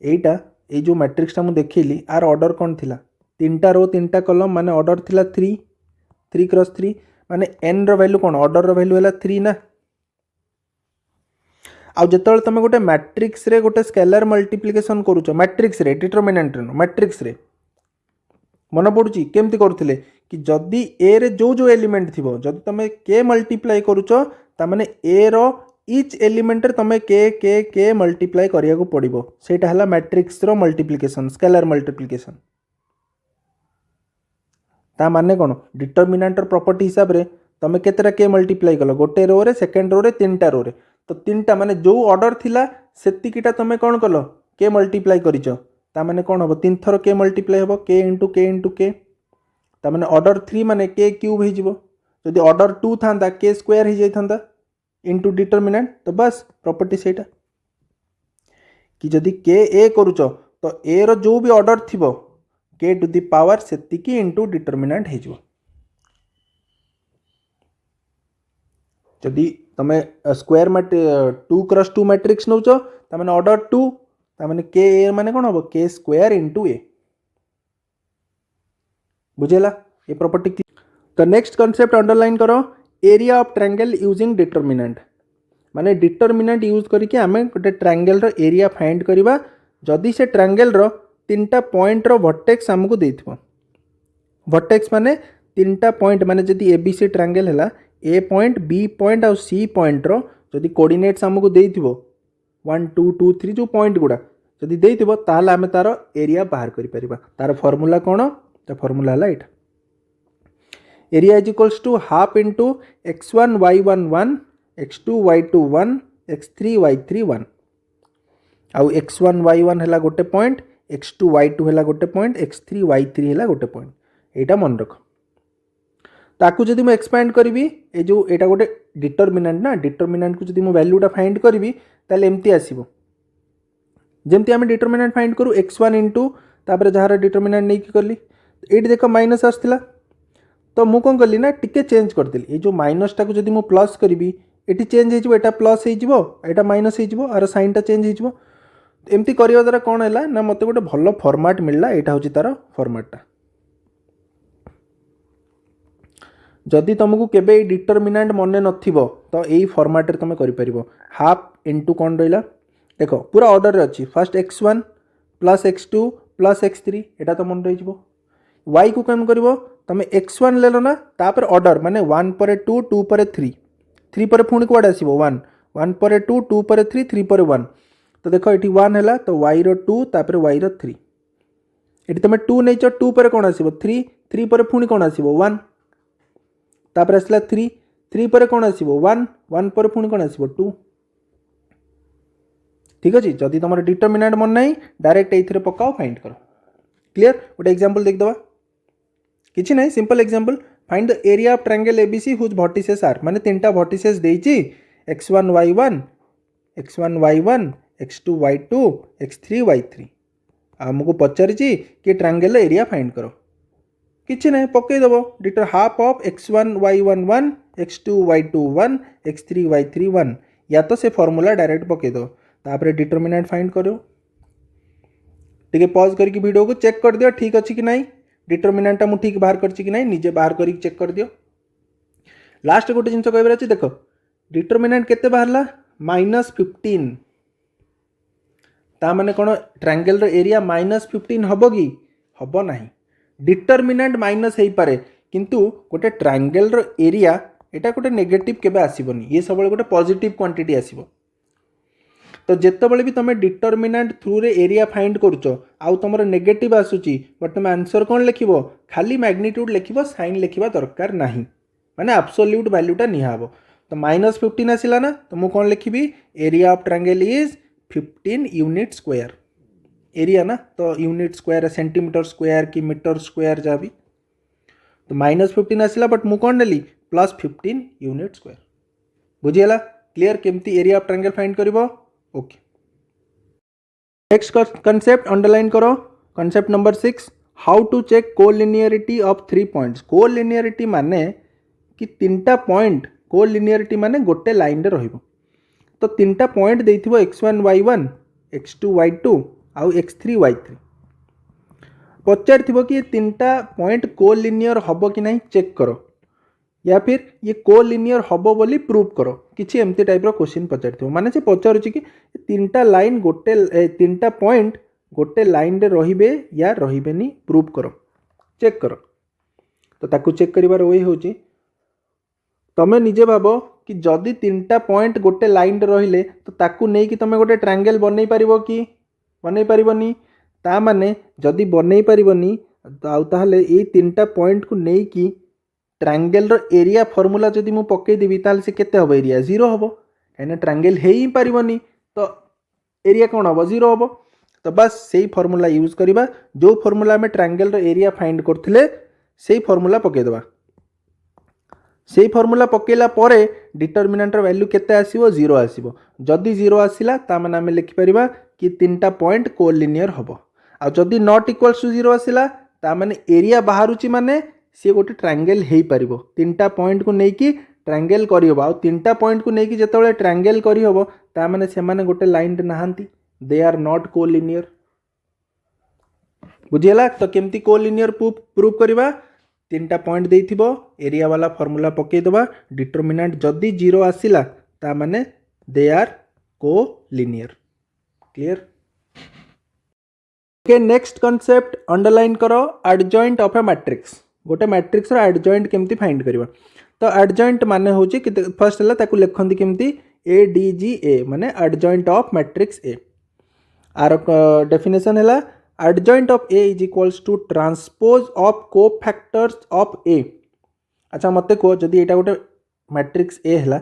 एटा ए जो मैट्रिक्स मु देखिली आर ऑर्डर कौन थिला तीनटा रो तीनटा कॉलम माने ऑर्डर थिला 3 क्रॉस 3 माने n रो वैल्यू कौन ऑर्डर रो वैल्यू हैला 3 ना आ जेतल तुम गोटे मैट्रिक्स रे गोटे स्केलर मल्टीप्लिकेशन करूछ मैट्रिक्स रे डिटरमिनेंट रे मैट्रिक्स रे मन पड़ुची केमती करूथिले कि जदि ए रे जो एलिमेंट थिबो जदि तुम के मल्टीप्लाई करूछ ता माने ए रो इच एलिमेंट रे तुम के मल्टीप्लाई करिया को पड़िबो सेटा हला मैट्रिक्स रो मल्टीप्लिकेशन स्केलर मल्टीप्लिकेशन ता माने कोन डिटरमिनेंट रो प्रॉपर्टी हिसाब रे तुम केतेरा के मल्टीप्लाई कलो गोटे रो रे सेकंड रो रे तीनटा रो रे तो तीनटा माने जो ऑर्डर थिला सेतिकीटा तुम कोन कलो के मल्टीप्लाई करिचो ता माने कोन हबो तीन थरो के मल्टीप्लाई हबो के इंटू के ता माने ऑर्डर 3 माने के क्यूब हे जिवो जदि ऑर्डर 2 थांदा के स्क्वायर हे जाइथांदा इनटू डिटरमिनेंट तो बस प्रॉपर्टी सेटा कि जदि के ए करूच तो ए रो जो भी ऑर्डर थिबो के टू द पावर सेतिकी इनटू डिटरमिनेंट हे जिवो जदि तमे स्क्वायर मैट 2 क्रॉस 2 मैट्रिक्स नउच त माने ऑर्डर 2 त माने के ए माने कोन हबो के स्क्वायर इनटू ए बुझेला ये प्रॉपर्टी तो नेक्स्ट कांसेप्ट अंडरलाइन करो area of triangle using determinant माने डिटरमिनेंट यूज करके आमे गोटे ट्रायंगल रो एरिया फाइंड करबा जदि से ट्रायंगल रो तीनटा पॉइंट रो वर्टेक्स हमको देथिबो वर्टेक्स माने तीनटा पॉइंट माने जदि एबीसी ट्रायंगल हैला ए पॉइंट बी पॉइंट और सी पॉइंट रो जदि कोऑर्डिनेट्स हमको देथिबो 1 2 2 3 जो पॉइंट गुडा जदि देथिबो ताले आमे तार एरिया बाहर करि परिबा तार फार्मूला कोन त फार्मूला हैला एटा area is equals to half into x1 y1 1 x2 y2 1 x3 y3 1 आउ x1 y1 हैला गोटे पॉइंट x2 y2 हैला गोटे पॉइंट x3 y3 हैला गोटे पॉइंट एटा मन रख ताकू जदि मैं एक्सपैंड करी ए जो एटा गोटे डिटरमिनेंट ना डिटरमिनेंट को जदि मैं वैल्यूटा फाइंड करी ताले एमती आसीबो जेमती आमे डिटरमिनेंट फाइंड करू x1 इनटू तापर जहार डिटरमिनेंट नहीं करली एट देखो माइनस आसथिला तो मु कौन कली ना टिके चेंज करदेली ये जो माइनस टाको जदि मु प्लस करी एटी चेंज हो एटा प्लस हो एटा माइनस हो आर साइनटा चेंज हो एमती करवा द्वारा कौन है ना मत गोटे भल फॉर्मेट मिलला एटा होची तार फॉर्मेटटा जदि तुमको केबे डिटरमिनेंट मन नथिबो तो यही फॉर्मेट रे तुम करि परिबो हाफ इनटू कौन रहिला देखो पूरा ऑर्डर रे अछि first x1 plus x2 plus x3 एटा तो मन रहि जिवो y को कम करिवो तमे x1 लेलो ना तापर ऑर्डर माने 1 पर 2 2 पर 3 3 पर पुणी कोड आसीबो 1 1 पर 2 2 पर 3 3 पर 1 तो देखो एटी 1 हैला तो y रो 2 तापर y रो 3 एटी तमे 2 नेचो 2 पर कोन आसीबो 3 3 पर पुणी कोन आसीबो 1 तापर आसला 3 3 पर कोन आसीबो 1 1 पर पुणी कोन आसीबो 2 ठीक अछि जदि तमर डिटरमिनेंट मन नाही डायरेक्ट एथिरे पकाओ फाइंड करो क्लियर गोटे एग्जांपल देख दवा किछि नाही simple example find the area of triangle ABC whose vertices are माने तीनटा vertices देइछि x1 y1 x1 y1 x2 y2 x3 y3 हमको पचारिछि कि ट्रायंगल एरिया फाइंड करो किछि नाही पकई दबो deter half of x1 y1 1 x2 y2 1 x3 y3 1 या तो से फार्मूला डायरेक्ट पकई दो तापर डिटरमिनेंट फाइंड करो टिके पॉज करके वीडियो को चेक कर दियो ठीक अछि कि नाही डिटरमिनेंट मु ठीक बाहर करछि कि नाही निजे बाहर करी चेक कर दियो लास्ट गोटे जिंस कहबर अछि देखो डिटरमिनेंट केते बाहरला -15 ता माने कोन ट्रायंगल रो एरिया -15 हबो कि हबो नाही डिटरमिनेंट माइनस हो पारे किंतु गोटे ट्रायंगल रो एरिया एटा गोटे नेगेटिव केबे आसीबोनी ये सब गोटे पॉजिटिव क्वांटिटी आसीबो तो जेतेबेले भी तुम डिटरमिनेंट थ्रू रे एरिया फाइंड करूछ आउ तुम नेगेटिव आसूची बट तुम आंसर कौन लिखिबो खाली मैग्नीट्यूड लिखिबो साइन लिखिबा दरकार नाही माने एब्सोल्यूट वैल्यूटा निहाबो तो -15 आसिला ना तो मु कौन लिखिबी area of triangle is 15 unit square area ना तो यूनिट स्क्वायर सेंटीमीटर स्क्वायर कि मीटर स्क्वायर जा भी तो -15 आसिला बट मु कौन नेली +15 यूनिट स्क्वायर बुझियला क्लियर केमती एरिया ऑफ ट्रायंगल फाइंड करिवो ओके नेक्स्ट कंसेप्ट अंडरलाइन करो concept number 6 how to check collinearity of 3 points collinearity माने कि तीनटा पॉइंट कोलिनियरिटी माने गोटे लाइन रे रहिबो तो तीनटा point देइथिबो x1 y1 x2 y2 आउ x3 y3 पचार थिबो कि तीनटा पॉइंट कोलिनियर हबो कि नहीं चेक करो या फिर ये कोलिनियर हबो बोली प्रूव करो किछि एमती टाइप रो क्वेश्चन पचार थिबो माने से पचारुछि कि तीनटा लाइन गोटे तीनटा पॉइंट गोटे लाइन रे रहिबे या रहिबेनी प्रूव करो चेक करो तो ताकू चेक करिवार ओई होछि तमे निजे भाबो कि जदि तीनटा पॉइंट गोटे लाइन रे रहिले तो ताकू नै कि तमे गोटे ट्रायंगल बनै परिबो कि बनै परिबोनी ता माने जदि बनै परिबोनी आउ ताहले ए तीनटा पॉइंट को नै कि ट्रायंगल रो एरिया फार्मूला जदि मु पक्के देबी ताल से केते हबो एरिया 0 हबो काइना ट्रायंगल हे ही परिबोनी तो एरिया कोन हबो 0 हबो तो बस सेही फार्मूला यूज करिबा जो फार्मूला में ट्रायंगल रो एरिया फाइंड करथिले सेही फार्मूला पक्के देबा सेही फार्मूला पक्केला परे डिटरमिनेंट रो वैल्यू केते आसीबो 0 आसीबो जदि 0 आसिला ता माने हम लिखि परिबा कि तीनटा पॉइंट कोलिनियर हबो आ जदि नॉट इक्वल्स टू 0 आसिला ता माने एरिया बाहरुची माने सी गोटे ट्रायंगल हे पारिबो तीनटा पॉइंट को नेकी ट्रायंगल करी होबो आ तीनटा पॉइंट को नेकी जेतेबेले ट्रायंगल करी होबो ता माने से माने गोटे लाइन रे नाहंती दे आर नॉट कोलिनियर बुझियला तो केमती कोलिनियर प्रूव करबा तीनटा पॉइंट देइथिबो एरिया वाला फार्मूला पके दबा डिटरमिनेंट जदी 0 आसिला ता माने they are collinear clear okay next concept underline करो एडजॉइंट ऑफ ए मैट्रिक्स गोटे मैट्रिक्स रो एडजॉइंट केमती फाइंड करबा तो एडजॉइंट माने होची कि फर्स्ट हला ताकू लिखंती केमती ए डी जी ए माने एडजॉइंट ऑफ मैट्रिक्स ए आर डेफिनेशन हला adjoint of A is equals to transpose of cofactors of A अच्छा मते को जदी एटा गोटे मैट्रिक्स ए हला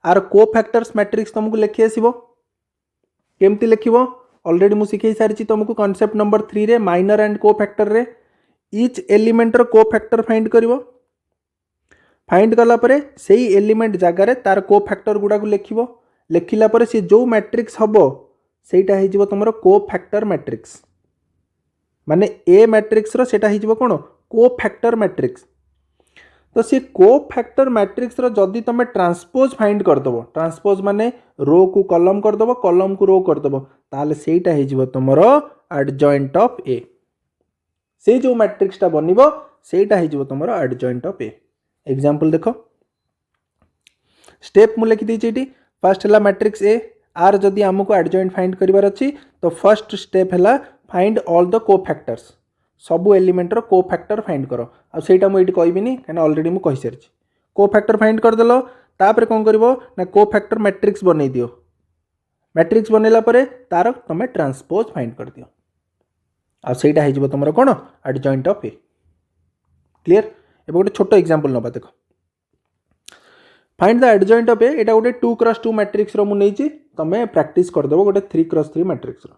आर कोफैक्टर्स मैट्रिक्स तुमको लिखि आसीबो केमती लिखिबो ऑलरेडी मु सिखै सारिछि तुमको कांसेप्ट नंबर 3 रे माइनर एंड कोफैक्टर रे ईच एलिमेंट रो कोफैक्टर फाइंड करिवो फाइंड कला परे सेही एलिमेंट जगह रे तार कोफैक्टर गुडा को लिखिबो लिखिला परे से जो मैट्रिक्स हबो सेटा हे जिवो तुमरो कोफैक्टर मैट्रिक्स माने ए मैट्रिक्स रो सेटा हे जिवो कोन कोफैक्टर मैट्रिक्स तो सी कोफैक्टर मैट्रिक्स रो जदी तमे ट्रांसपोज फाइंड कर दबो ट्रांसपोज माने रो को कॉलम कर दबो कॉलम को रो कर दबो ताले सेटा हे जिवो तुमरो एडजॉइंट ऑफ ए से जो मैट्रिक्स ता बनिबो सेटा हे जिवो तुमरो एडजॉइंट ऑफ ए एग्जांपल देखो स्टेप मु लिखि दी छी फर्स्ट हला मैट्रिक्स ए आर जदी हमको एडजॉइंट फाइंड करिवार अछि तो फर्स्ट स्टेप हला फाइंड ऑल द कोफैक्टर्स सबु एलिमेंट रो कोफैक्टर फाइंड करो आ सेटा मु एटी कहबिनी काना ऑलरेडी मु कहि सारिछि कोफैक्टर फाइंड कर देलो तापर कोन करबो ना कोफैक्टर मैट्रिक्स बनै दियो मैट्रिक्स बनेला परे तार तमे ट्रांसपोज फाइंड कर दियो आ सेटा हे जिवो तमरो कोन एडजॉइंट ऑफ ए क्लियर एबे गोटे छोटो एग्जांपल नबा देखो फाइंड द एडजॉइंट ऑफ ए एटा गोटे 2x2 मैट्रिक्स रो मु नेछि तमे प्रैक्टिस कर देबो गोटे 3x3 मैट्रिक्स रो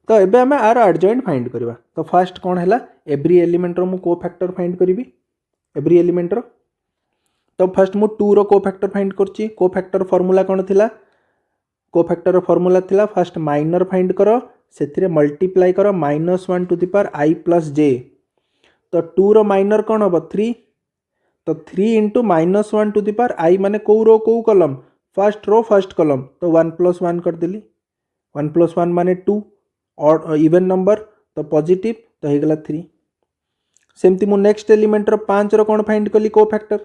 तो एबे हमें आर एडजॉइंट फाइंड करबा तो फर्स्ट कोन हैला एवरी एलिमेंट रो मु कोफैक्टर फाइंड करबी एवरी एलिमेंट रो तो फर्स्ट मु 2 रो कोफैक्टर फाइंड करछि कोफैक्टर फार्मूला कोन थिला कोफैक्टर फार्मूला थिला फर्स्ट माइनर फाइंड करो सेथिरे मल्टीप्लाई करो -1 to the power i plus j तो 2 रो माइनर कोन होबो 3 तो 3 into -1 to the power i माने को रो को column first row first column तो 1 प्लस 1 कर देली 1 प्लस 1 माने 2 और इवन नंबर तो पॉजिटिव तो हे गला 3 सेमती मु नेक्स्ट एलिमेंट रो 5 रो कोन फाइंड कली कोफैक्टर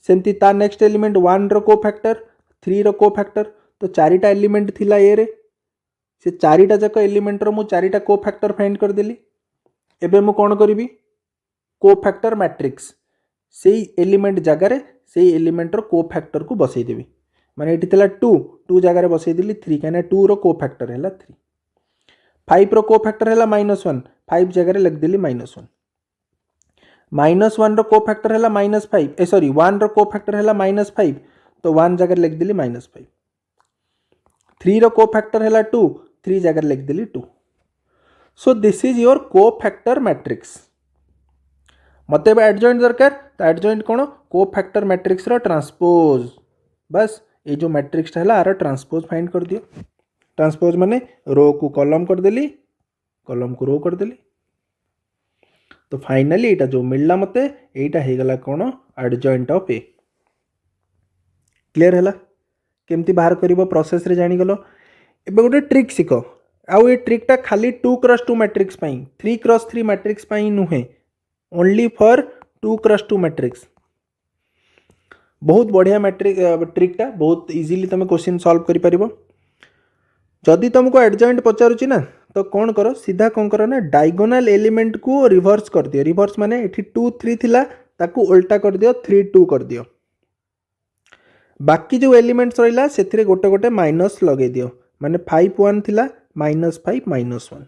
सेमती ता नेक्स्ट एलिमेंट 1 रो कोफैक्टर 3 रो कोफैक्टर तो चारिटा एलिमेंट थिला ए रे से चारिटा जक एलिमेंट रो मु चारिटा कोफैक्टर फाइंड कर देली एबे मु कोन करबी कोफैक्टर मैट्रिक्स सेही एलिमेंट जगह रे सेही एलिमेंट रो कोफैक्टर को बसई देबी माने एठी थिला 2 जगह रे बसई देली 3 काने 2 रो कोफैक्टर हैला 3 5 रो कोफैक्टर हैला -1 5 जगह रे लिख देली -1 -1 रो कोफैक्टर हैला -5 सॉरी 1 रो कोफैक्टर हैला -5 तो 1 जगह रे लिख देली -5 3 रो कोफैक्टर हैला 2 3 जगह रे लिख देली 2 so this is your cofactor matrix मते बे एडजॉइंट दरकार तो एडजॉइंट कोन कोफैक्टर मैट्रिक्स रो ट्रांसपोज बस ये जो मैट्रिक्स हैला आर ट्रांसपोज फाइंड कर दियो ट्रांसपोज माने रो को कॉलम कर देली कॉलम को रो कर देली तो फाइनली एटा जो मिलला मते एटा हे गला कोन एडजॉइंट ऑफ ए क्लियर हैला केमती बाहर करिवो प्रोसेस रे जानि गलो एबे गोटे ट्रिक सिखो आउ ए ट्रिक टा खाली 2x2 मैट्रिक्स पई 3x3 मैट्रिक्स पई नुहे ओनली फॉर 2x2 मैट्रिक्स बहुत बढ़िया मैट्रिक ट्रिक टा बहुत इजीली तुम क्वेश्चन सॉल्व करि परिबो जदि तुमको एडजॉइंट पचारुची ना तो कौन करो सीधा कौन करो ना डायगोनल एलिमेंट को रिवर्स कर दियो रिवर्स माने एठी 2 3 थिला ताकू उल्टा कर दियो 3 2 कर दियो बाकी जो एलिमेंट्स रहिला सेथिरे गोटे गोटे माइनस लगे दियो माने 5 1 थिला -5 -1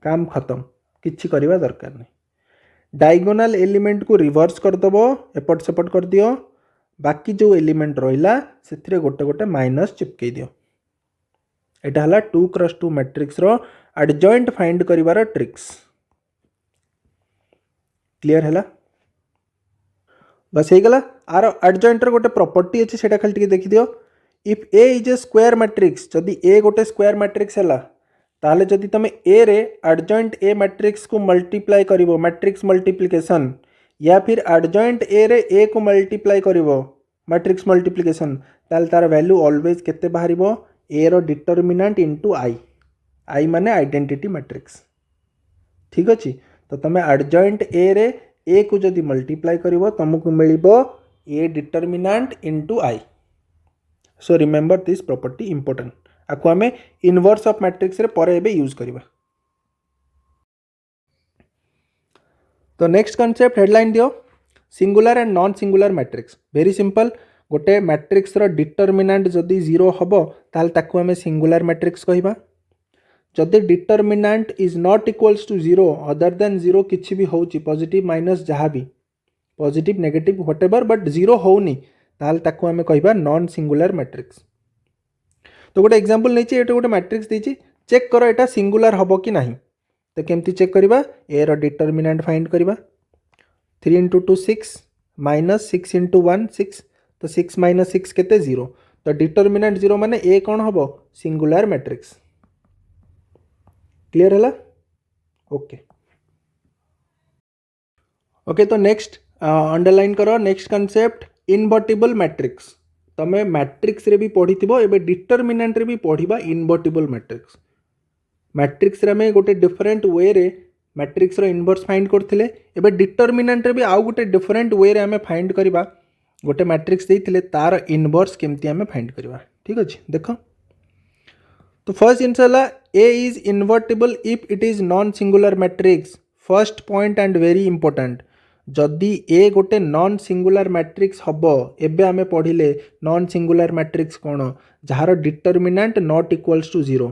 काम खत्म किछि करिवा दरकार नै डायगोनल एलिमेंट को रिवर्स कर दबो एपट सेपट कर दियो बाकी जो एलिमेंट रहिला सेथिरे गोटे गोटे माइनस चिपके दियो एटा हला 2x2 मैट्रिक्स रो एडजॉइंट फाइंड करिवार ट्रिक्स क्लियर हैला बस हे गला आर एडजॉइंट रो गोटे प्रॉपर्टी अछि सेटा खाली टिके देखि दियो if A is a square matrix जदी ए गोटे स्क्वायर मैट्रिक्स हैला ताले जदी तमे ए रे एडजॉइंट ए मैट्रिक्स को मल्टीप्लाई करिवो मैट्रिक्स मल्टीप्लिकेशन या फिर एडजॉइंट ए रे ए को मल्टीप्लाई करिवो मैट्रिक्स मल्टीप्लिकेशन ताल तार वैल्यू ऑलवेज केते बाहरिवो ए रो डिटरमिनेंट इनटू आई माने आइडेंटिटी मैट्रिक्स ठीक अछि तो तमे एडजॉइंट ए रे ए को जदी मल्टीप्लाई करिवो तुमको मिलिबो A determinant into I so remember this property important आको हमें इनवर्स ऑफ मैट्रिक्स रे परे एबे यूज करिबा तो नेक्स्ट कॉन्सेप्ट हेडलाइन दियो singular and non singular matrix very simple गोटे मैट्रिक्स रो डिटरमिनेंट जदि 0 हबो ताल ताकू हमें सिंगुलर मैट्रिक्स कहिबा जदि determinant is not equals to 0 other than 0 किछि भी होउची पॉजिटिव माइनस जहाँ भी पॉजिटिव नेगेटिव व्हाटएवर बट 0 होउनी ताल ताकू हमें कहिबा नॉन सिंगुलर मैट्रिक्स तो गोटे एग्जांपल नै छि एटा गोटे मैट्रिक्स देछि चेक करो एटा सिंगुलर हबो कि नाही तो केमती चेक करवा ए रो डिटरमिनेंट फाइंड करवा 3 इंटू 2 6 माइनस 6 इंटू 1 6 तो 6 माइनस 6 केते 0 तो डिटरमिनेंट 0 माने ए कौन हम सिंगुलर मैट्रिक्स क्लियर है ओके ओके तो नेक्स्ट अंडरलाइन करो नेक्स्ट कॉन्सेप्ट इनवर्टिबल मैट्रिक्स तमे मैट्रिक्स रे भी पढ़ी थिबो एबे डिटरमिनेंट रे भी पढ़ीबा इनवर्टिबल मैट्रिक्स मैट्रिक्स रे में गोटे डिफरेंट वे रे मैट्रिक्स रो इनवर्स फाइंड करथिले एबे डिटरमिनेंट रे भी आउ गोटे डिफरेंट वे रे हमें फाइंड करबा गोटे मैट्रिक्स देथिले तार इनवर्स केमती हमें फाइंड करबा ठीक अछि देखो तो फर्स्ट जिनसला A is invertible if it is non singular matrix first point and very important जदि ए गोटे नॉन सिंगुलर मैट्रिक्स हबो एबे हमें पढ़िले नॉन सिंगुलर मैट्रिक्स कोन जहार डिटरमिनेंट नॉट इक्वल्स टू 0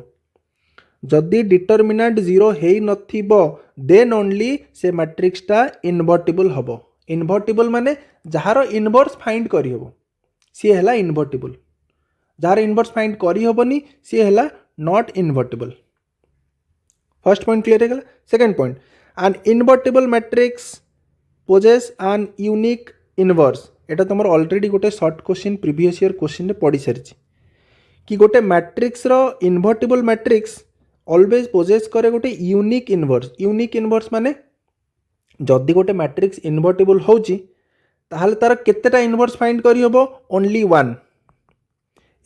जदि डिटरमिनेंट 0 हेई नथिबो देन ओनली से मैट्रिक्सटा इनवर्टिबल हबो इनवर्टिबल माने जहार इनवर्स फाइंड करि हबो सी हैला इनवर्टिबल जहार इनवर्स फाइंड करि हबोनी सी हैला not invertible first point clear है गला second point an invertible matrix possesses an unique inverse एटा तुम ऑलरेडी गोटे short question previous year question पढ़ी सारी कि गोटे मैट्रिक्स रो इनवर्टिबल मैट्रिक्स ऑलवेज पोजेस करे गोटे यूनिक इनवर्स माने जदि गोटे मैट्रिक्स इनवर्टिबल होची ताहले तार केतेटा इनवर्स फाइंड करी हबो ओनली वन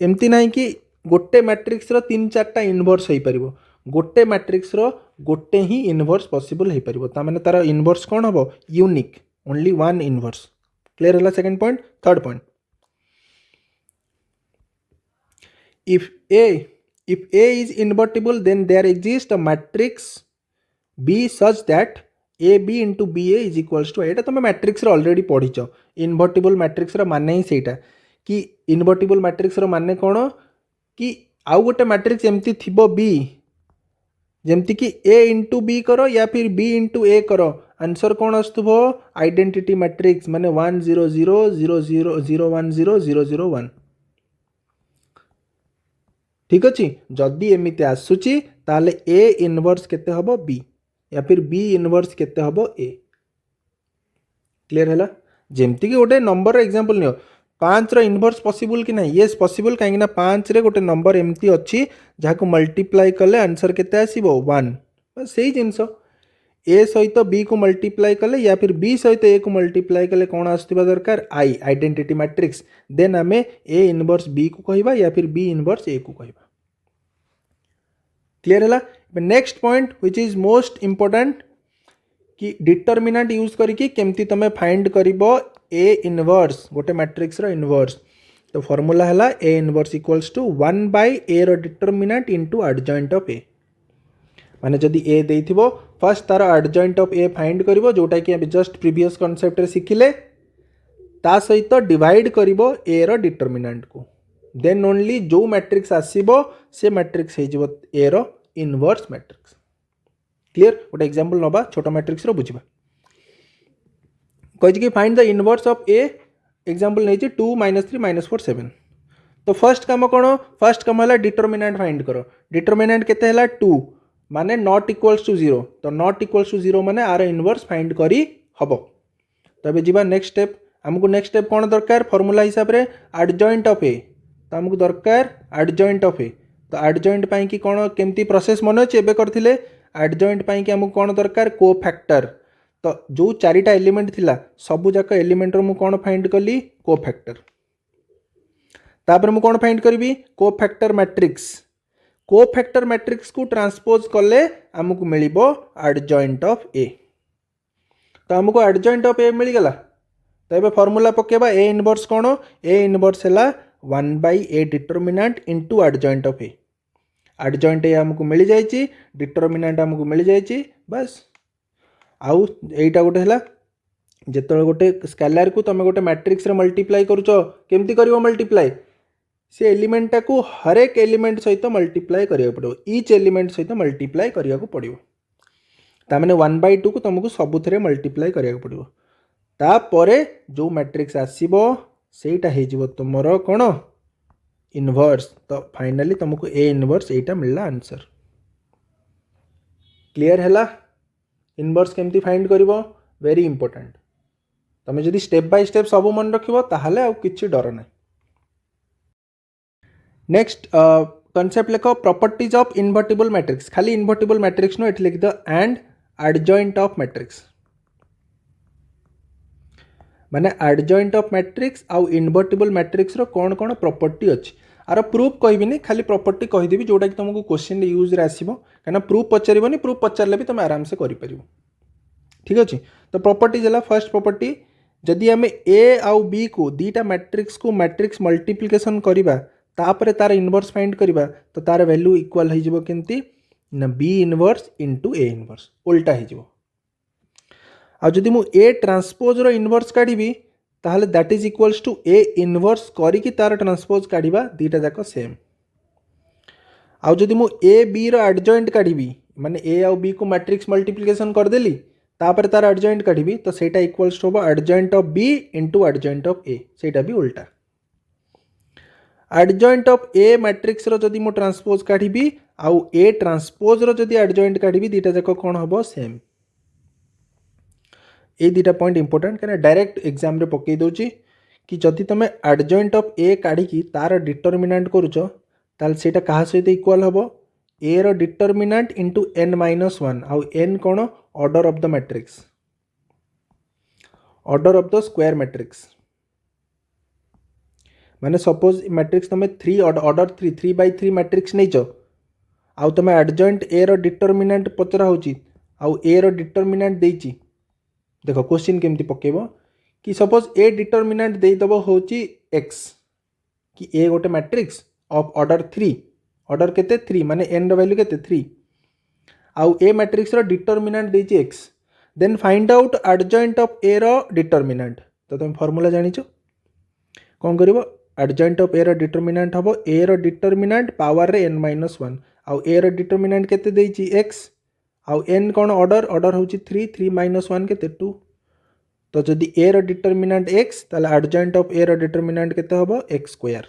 एमती नाही कि गोटे मैट्रिक्स रो 3-4टा इनवर्स होई परिबो गोटे मैट्रिक्स रो गोटे ही इनवर्स पॉसिबल होई परिबो ता माने तार इनवर्स कोन हबो unique only one inverse clear हला second point third point if A is invertible then there exists a matrix B such that AB into BA is equals to एटा तुम मैट्रिक्स रे ऑलरेडी पढ़ी इनवर्टिबल मैट्रिक्स रो माने ही सेटा कि इनवर्टिबल मैट्रिक्स रो माने कोन कि आउ गोटे मैट्रिक्स एमती थिबो B जेमती कि A इंटू B करो या फिर B इंटू A करो आंसर कौन आसुथबो आइडेंटिटी मैट्रिक्स माने 1 0 0 0 0 0 1 0 0 0 1 ठीक अच्छे जदि एमती आसूची ताले A इनवर्स केते हबो B या फिर B इनवर्स केते हबो A क्लियर है जेमती कि गोटे नंबर एग्जांपल नियो 5 रो इनवर्स पॉसिबल कि नहीं यस पॉसिबल कहीं ना 5 रे गोटे नंबर एमती अच्छी जहाँ को मल्टीप्लाई कले आंसर केते आसीबो 1 बस सही जिनस ए सहित बी को मल्टीप्लाई कले या फिर बी सहित ए को मल्टीप्लाई कले कौन आसुवा दरकार आई आइडेंटिटी मैट्रिक्स देन आमे ए इनवर्स बी को कहबा या फिर बी इनवर्स ए को कहबा क्लियर है next point which is most important कि डिटरमिनेंट यूज करके केमती तमे फाइंड करिवो ए इनवर्स गोटे मैट्रिक्स रो इनवर्स तो फॉर्मूला हैला A inverse equals to 1 by A रो determinant into adjoint of A माने जदि ए देइथिबो फर्स्ट तार एडजॉइंट ऑफ ए फाइंड करिवो जोटा कि अभी जस्ट प्रीवियस कांसेप्ट रे सिखिले ता सहित डिवाइड करिवो ए रो डिटरमिनेंट को देन ओनली जो मैट्रिक्स आसीबो से मैट्रिक्स हे जिवो ए रो इनवर्स मैट्रिक्स क्लियर गोटे एग्जांपल नबा छोटा मैट्रिक्स रो बुझिबा कहि कि find the inverse of A example नै 2 -3 -4 7 तो फर्स्ट काम कोन फर्स्ट काम हला डिटरमिनेंट फाइंड करो डिटरमिनेंट केते हला 2 माने नॉट इक्वल्स टू 0 तो नॉट इक्वल्स टू 0 माने आर इनवर्स फाइंड करी हबो तबे जीवा नेक्स्ट स्टेप हमको नेक्स्ट स्टेप कोन दरकार फार्मूला हिसाब रे एडजॉइंट ऑफ ए तो हमको दरकार एडजॉइंट ऑफ ए तो एडजॉइंट पाई कि कोन केमती प्रोसेस मन अछि एबे करथिले एडजॉइंट पाई कि हमको कोन दरकार कोफैक्टर तो जो चारिटा एलिमेंट थिला सबु जाक एलिमेंट रो मु कोन फाइंड कली कोफैक्टर तापर मु कोन फाइंड करबी कोफैक्टर मैट्रिक्स को ट्रांसपोज कले हमको मिलिबो एडजॉइंट ऑफ ए तो हमको एडजॉइंट ऑफ ए मिल गला तो एबे फार्मूला पकेबा ए इनवर्स कोन ए इनवर्स हैला 1 by A determinant into adjoint of A adjoint A हमको मिल जायछि डिटरमिनेंट हमको मिल जायछि बस आउ एटा गोटे है जिते गोटे स्केलार को तुम गोटे मैट्रिक्स रे मल्टीप्लाई करुच केमती कर मल्टीप्लाई से एलिमेंटा को हर एक एलिमेंट सहित मल्टीप्लाई करिया पड़ो ईच एलिमेंट सहित मल्टीप्लाई करिया को पड़ो ताने 1/2 को तुमको सबुथ मल्टीप्लाई करिया को पड़ो तापरे जो मैट्रिक्स आसीबो सेटा हे जिवो तुमरो कोन इनवर्स तो फाइनली तुमको ए इनवर्स एटा मिलला आंसर क्लियर हैला इनवर्स केमती फाइंड करिवो वेरी इंपोर्टेंट तुम जदि स्टेप बाय स्टेप सब मन रखिबो ताहाले आ किछि डर नै नेक्स्ट कॉन्सेप्ट लिखो प्रॉपर्टीज ऑफ इनवर्टिबल मैट्रिक्स खाली इनवर्टिबल मैट्रिक्स नो एठी लिख दो एंड एडजॉइंट ऑफ मैट्रिक्स माने एडजॉइंट ऑफ मैट्रिक्स आउ इनवर्टिबल मैट्रिक्स रो कोन कोन प्रॉपर्टी अछि आर प्रूफ कहबिनी खाली प्रॉपर्टी कहि देबी जोटा कि तुमको क्वेश्चन यूज रे आसीबो काना प्रूफ पचारिबोनी प्रूफ पचारले भी तुम आराम से करि परिबो ठीक अछि तो प्रॉपर्टीज हला फर्स्ट प्रॉपर्टी जदि हमें ए आउ बी को दीटा मैट्रिक्स को मैट्रिक्स मल्टीप्लिकेशन करिबा तापर तार इनवर्स फाइंड करिबा तो तार वैल्यू इक्वल हो जिवो केमती ना B inverse into A inverse उल्टा हो जिवो आ जदि मु ए ट्रांसपोज रो इनवर्स काढिबी ताहले that is equals to A inverse करी कि तार ट्रांसपोज काढिबा दीटा जाक सेम आ जदि मु ए बी रो एडजॉइंट काढिबी माने ए आउ बी को मैट्रिक्स मल्टीप्लिकेशन कर देली तापर तार एडजॉइंट काढिबी तो सेटा इक्वल्स होबो adjoint of B into adjoint of A सेटा भी उल्टा एडजॉइंट ऑफ ए मैट्रिक्स रो जदि मु ट्रांसपोज काढिबी आउ ए ट्रांसपोज रो जदि एडजॉइंट काढिबी दीटा जाक कोन हबो सेम ए दीटा पॉइंट इंपोर्टेंट कहना डायरेक्ट एग्जाम रे पकई दोची कि जदि तुम एडजॉइंट ऑफ ए काढिकी तार डिटरमिनेंट करूछ ताल सेटा कहा सहित इक्वल हबो ए रो डिटरमिनेंट इनटू n-1 आउ n कोन order of the matrix order of the square matrix माने सपोज मैट्रिक्स तुम 3 ऑर्डर 3/3 मैट्रिक्स नहीं चो आउ तुम एडजॉइंट ए रो डिटरमिनेंट पचरा होची आउ ए रो डिटरमिनेंट देची देखो क्वेश्चन केमती पकेबो कि सपोज ए डिटरमिनेंट दे दबो होची x कि ए गोटे मैट्रिक्स ऑफ ऑर्डर 3 ऑर्डर केते 3 माने n रो वैल्यू केते 3 आउ ए मैट्रिक्स रो डिटरमिनेंट देची x then find out adjoint of A रो डिटरमिनेंट तो तुम फार्मूला जानिचो कोन करिवो एडजॉइंट ऑफ ए रो डिटरमिनेंट हबो ए रो डिटरमिनेंट पावर रे n-1 आउ ए रो डिटरमिनेंट केते देची x आउ n कोन ऑर्डर ऑर्डर होची 3 केते 2 तो जदि a रो डिटरमिनेंट x ताले एडजॉइंट ऑफ a रो डिटरमिनेंट केते हबो x स्क्वायर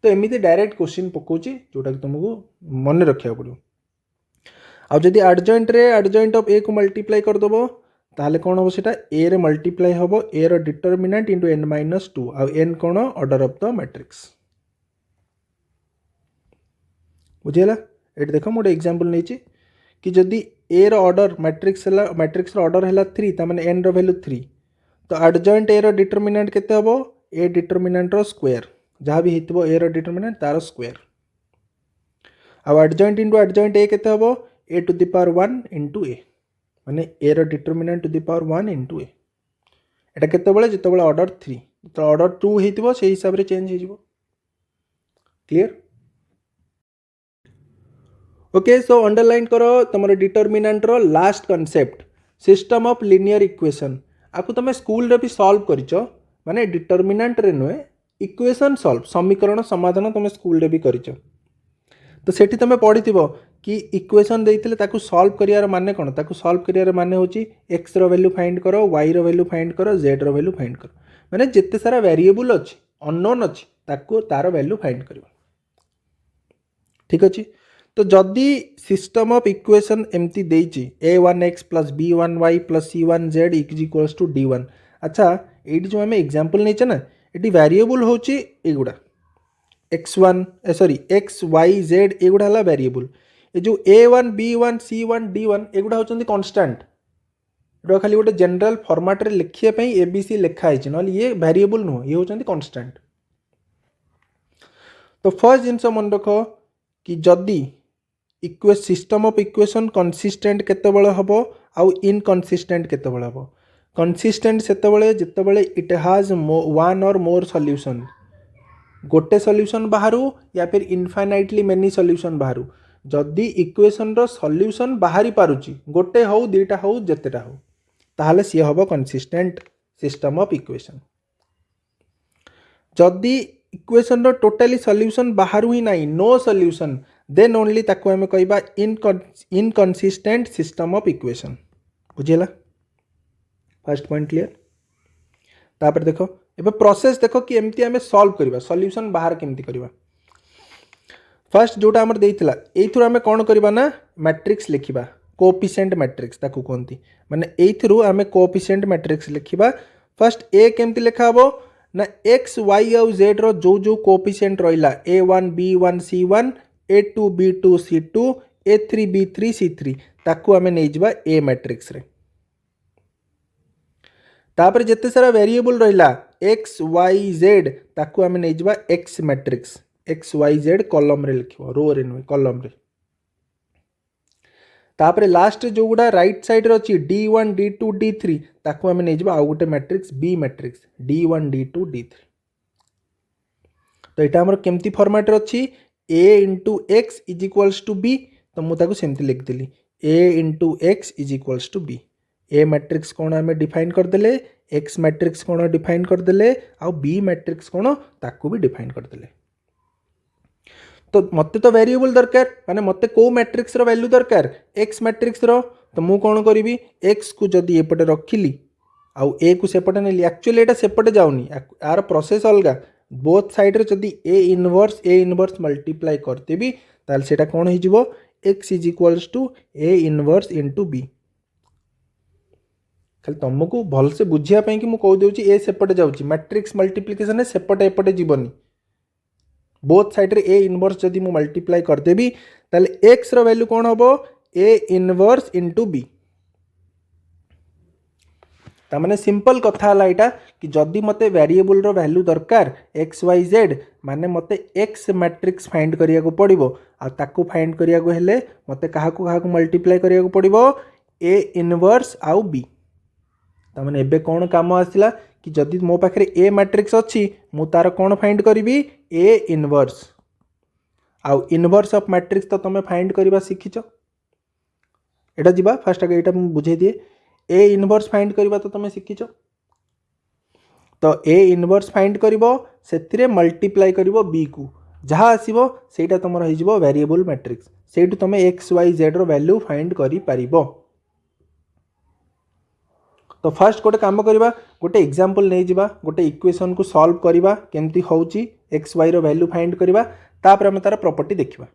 तो एमिति डायरेक्ट क्वेश्चन पकोची जोटा कि तुमको मन रखिया पड़ो आउ जदि एडजॉइंट रे एडजॉइंट ऑफ a को मल्टीप्लाई कर दबो ताले कोन हबो सेटा a रे मल्टीप्लाई हबो a रो डिटरमिनेंट इनटू n-2 आउ n कोन ऑर्डर ऑफ द मैट्रिक्स बुझियला एट देखो मोटे एग्जांपल नेची कि जदि ए रो ऑर्डर मैट्रिक्स रो ऑर्डर हैला 3 त माने n रो वैल्यू 3 तो एडजॉइंट ए रो डिटरमिनेंट केते हबो ए डिटरमिनेंट रो स्क्वायर जहाँ भी हितबो ए रो डिटरमिनेंट तार स्क्वायर आ एडजॉइंट इनटू एडजॉइंट ए केते हबो A to the power 1 into A माने ए रो determinant to the power 1 into A एटा केते बेले जते बेले ऑर्डर 3 तो ऑर्डर 2 हितबो से हिसाब रे चेंज हे जिवो क्लियर ओके सो अंडरलाइन करो तुम डिटरमिनेंट रो last concept system of linear equation आपको तुम स्कूल रे भी सॉल्व करिच माने डिटरमिनेंट रे नुए इक्वेशन सॉल्व समीकरण समाधान तुम स्कूल रे भी करिच तो सेठी तुम पढ़िथिबो कि इक्वेशन देइथिले ताकू सॉल्व करियार माने कोन ताकू सॉल्व करियार माने होची x रो वैल्यू फाइंड करो y रो वैल्यू फाइंड करो z रो वैल्यू फाइंड करो माने जेते सारा वेरिएबल अछि अननोन अछि ताकू तार वैल्यू फाइंड करिवो ठीक अछि तो जदि सिस्टम ऑफ इक्वेशन एमती देइची a1x plus b1y plus c1z equals to d1 अच्छा एटी जो हमें एग्जांपल नेचे ना एटी वेरिएबल होची एगुडा x1 sorry x y z एगुडा हला वेरिएबल ए जो a1 b1 c1 d1 एगुडा होचंदी कांस्टेंट एटा खाली गोटे जनरल फॉर्मेट रे लिखिया पई abc लिखा आइची नल ये वेरिएबल नो ये होचंदी कांस्टेंट तो फर्स्ट जिंस मन रखो कि जदि सिस्टम ऑफ इक्वेशन कंसिस्टेंट केते बेले हबो आउ इनकंसिस्टेंट केते बेले हबो कंसिस्टेंट सेते बेले जेते बेले इट हैज वन और मोर सॉल्यूशन गोटे सॉल्यूशन बाहरु या फिर इनफाइनाइटली मेनी सॉल्यूशन बाहरु जदि इक्वेशन रो सॉल्यूशन बाहरी पारुची गोटे हो दीटा हो जेतेटा हो ताहले सी हम कंसिस्टेंट सिस्टम ऑफ इक्वेशन। जदि इक्वेशन रो टोटली सॉल्यूशन बाहर ही नहीं नो सॉल्यूशन देन ओनली ताको हमें कहबा इनकंसिस्टेंट सिस्टम ऑफ इक्वेशन। बुझेला फर्स्ट पॉइंट क्लियर। तापर देखो एबे प्रोसेस देखो कि एमती हमें सॉल्व करबा सॉल्यूशन बाहर केमती करबा। फर्स्ट जोटा हमर देइथिला एइथुर हमें कोन करबा ना मैट्रिक्स लिखिबा कोएफिशिएंट मैट्रिक्स ताकू कोनती माने एइथुरु हमें कोएफिशिएंट मैट्रिक्स लिखिबा। फर्स्ट ए केमती लिखा हबो ना एक्स वाई और जेड रो जो जो कोएफिशिएंट रहिला a1 b1 c1 a2 b2 c2 a3 b3 c3 ताकू हमें नै जिबा ए मैट्रिक्स रे। तापर जेते सारा वेरिएबल रहिला एक्स वाई जेड ताकू हमें नै जिबा X matrix X Y Z column रे लिखिबो रो रे नुय कॉलम रे। तापर लास्ट जो गुडा राइट साइड रे अछि d1 d2 d3 ताकू हमें नै जिबा आ गुटे matrix b matrix d1 d2 d3। तो एटा हमर केमती फॉर्मेट रे अछि a into x is equals to b तो मु ताकू सेमती लिख देली a into x is equals to b। a matrix कोन हमें डिफाइन कर देले x मैट्रिक्स कोन डिफाइन कर देले आ b मैट्रिक्स कोन ताकू भी डिफाइन कर देले। तो मते तो वेरिएबल दरकार माने मते को मैट्रिक्स रो वैल्यू दरकार x मैट्रिक्स रो तो मु कोन करिवि x को जदी एपटे रखिली आ a को सेपटे नेली एक्चुअली एटा सेपटे जाउनी यार प्रोसेस अलगा बोथ साइड रे जदी a इनवर्स मल्टीप्लाई करते भी ताल सेटा कोन हे जिवो x is equals to a inverse into b। खाली तुमको भल से बुझिया पई कि मु कह देउची a सेपटे जाउची मैट्रिक्स मल्टीप्लिकेशन है सेपटे एपटे जीवनी बोथ साइड रे a इनवर्स जदी मु मल्टीप्लाई कर देबी ताले x रो वैल्यू कोन हबो a इनवर्स इनटू b। ता माने सिंपल कथा हला एटा कि जदी मते वेरिएबल रो वैल्यू दरकार x y z माने मते x मैट्रिक्स फाइंड करिया को पड़िबो आ ताकू फाइंड करिया को हेले मते काहा को मल्टीप्लाई करिया को पड़िबो a इनवर्स आउ b। ता माने एबे कोन काम आसिला कि जदी मो पाखरे a मैट्रिक्स अछि मु तार कोन फाइंड करिवि a इनवर्स आउ इनवर्स ऑफ मैट्रिक्स तो तमे फाइंड करिबा सिखिचो एटा जिबा फर्स्ट आगे एटा मु बुझे दिए a इनवर्स फाइंड करिबा तो तमे सिखिचो। तो a इनवर्स फाइंड करिवो सेतिरे मल्टीप्लाई करिवो b को जहा आसीबो सेटा तमर होई जिवो वेरिएबल मैट्रिक्स सेटु तमे x y z रो वैल्यू फाइंड करि परिबो। तो फर्स्ट गोटे काम करबा गोटे एग्जांपल नै जिबा गोटे इक्वेशन को सॉल्व करबा केमती होउची x y रो वैल्यू फाइंड करबा तापर हम तार प्रॉपर्टी देखिबा।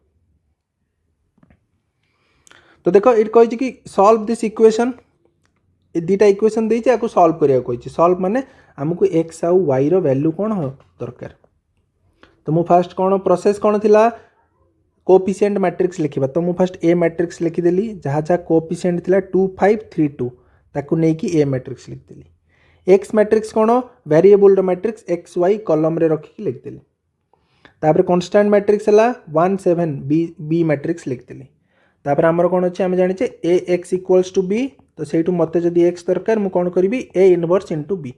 तो देखो इट कहै कि सॉल्व दिस इक्वेशन ए दीटा इक्वेशन देइछि आको सॉल्व करिया कहै सॉल्व माने हमको x आउ y रो वैल्यू कोन हो दरकार। तो मु फर्स्ट कोन प्रोसेस कोन थिला कोएफिशिएंट मैट्रिक्स लिखिबा तो मु फर्स्ट a मैट्रिक्स लिखि देली जहा जहा कोएफिशिएंट थिला 2 5 3 2 ताकू नै कि a मैट्रिक्स लिख देली। x मैट्रिक्स कोन वेरिएबल रो मैट्रिक्स x y कॉलम रे रखि के लिख देली। तापर कांस्टेंट मैट्रिक्स हला 1 7 b मैट्रिक्स लिख देली। तापर हमर कोन अछि हम जानि छे ax इक्वल्स टू b तो सेटू मते जदी x दरकार मु कोन करिवि a इनवर्स इनटू b।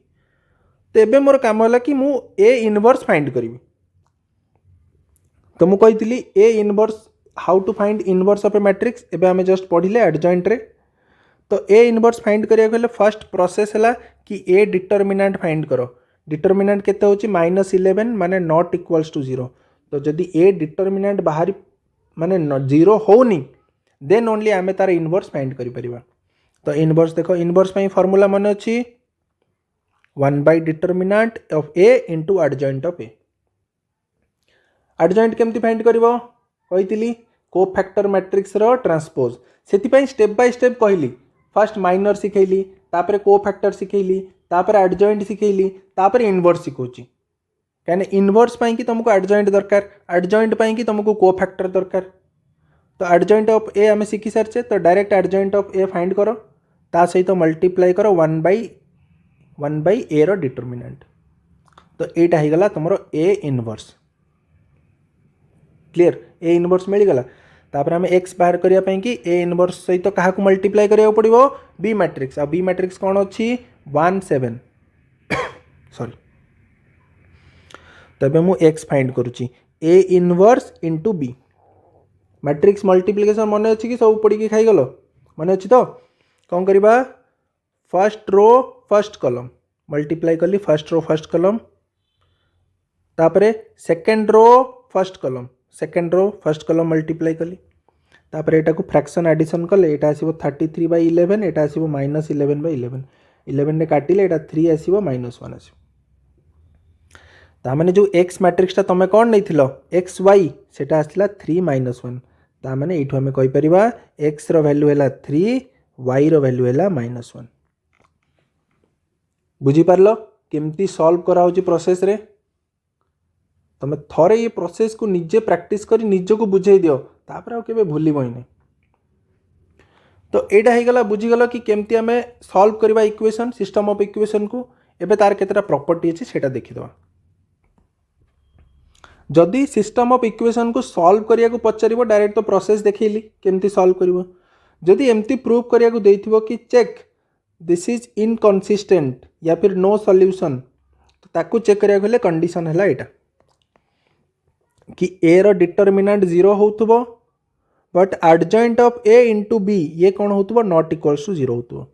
तो एबे मोर काम होला कि मु a इनवर्स फाइंड करिवि। तो मु कहितली a inverse how to find inverse of A matrix एबे हमें जस्ट पढिले एडजॉइंट रे। तो a इनवर्स फाइंड करिया गले फर्स्ट प्रोसेस हला कि a डिटरमिनेंट फाइंड करो डिटरमिनेंट केते होची -11 माने नॉट इक्वल्स टू 0। तो जदी a डिटरमिनेंट बाहरी माने 0 होनी देन ओनली आमे तार इनवर्स फाइंड करि परिबा। तो इनवर्स देखो इनवर्स पई फार्मूला माने अछि 1 by determinant of a into adjoint of a। Adjoint केमती फाइंड करिवो कहितली कोफैक्टर मैट्रिक्स रो ट्रांसपोज सेति पई स्टेप बाय स्टेप कहली फर्स्ट माइनर सिखैली तापर कोफैक्टर सिखैली तापर एडजॉइंट सिखैली तापर इनवर्स सिखौची काने इनवर्स पई कि तुमको एडजॉइंट दरकार एडजॉइंट पई कि तुमको कोफैक्टर दरकार। तो एडजॉइंट ऑफ ए हमें सिखी सारछे तो direct adjoint of A find करो ता सहित तो मल्टीप्लाई करो 1 by a रो डिटरमिनेंट। तो एटा ही गला तुमरो a inverse clear a inverse मिल गला। तापर हमें x बाहर करिया पई कि a इनवर्स सहित कहा को मल्टीप्लाई करिया पड़िबो b मैट्रिक्स आ b मैट्रिक्स कोन अछि 1 7 सॉरी। तबे मु x फाइंड करूची a inverse into b matrix multiplication मन अच्छी कि सब पढ़ी खाईगल मन अच्छी तो कौन करवा फर्स्ट रो फर्स्ट कलम मल्टीप्लाई कली फर्स्ट रो फर्स्ट कलम तापरे सेकेंड रो फर्स्ट कलम मल्टीप्लाई कली तापरे एटा को फ्रैक्शन एडिशन कले एटा आसीबो 33/11 एटा आसीबो -11/11 11 ने काटिले एटा 3 आसीबो -1 आसीबो ता माने जो x मैट्रिक्स ता तमे कोन नैथिलो xy सेटा आसला 3 -1 ता माने एठो हमें कहि परिबा x रो वैल्यू हैला 3 y रो वैल्यू हैला -1 बुझी पारलो केमती सॉल्व करा होची प्रोसेस रे तमे थरे ये प्रोसेस को निजे प्रैक्टिस करी निजे को बुझाई दियो तापर आउ केबे भूलिबो नै तो एटा हे गला बुझी गलो कि केमती हमें सॉल्व करबा इक्वेशन सिस्टम ऑफ इक्वेशन को एबे तार केतरा प्रॉपर्टी अछि सेटा देखि दवा जदि सिस्टम ऑफ इक्वेशन को सॉल्व करिया को पचारिबो डायरेक्ट तो प्रोसेस देखैली केमती सॉल्व करिवो जदि एमती प्रूव करिया को देथिबो कि चेक दिस इज इनकंसिस्टेंट या फिर नो सॉल्यूशन तो ताकू चेक करिया गले कंडीशन हैला एटा कि ए रो डिटरमिनेंट 0 होतबो but adjoint of A into B ये कौन होतबो नॉट इक्वल्स टू 0 होतबो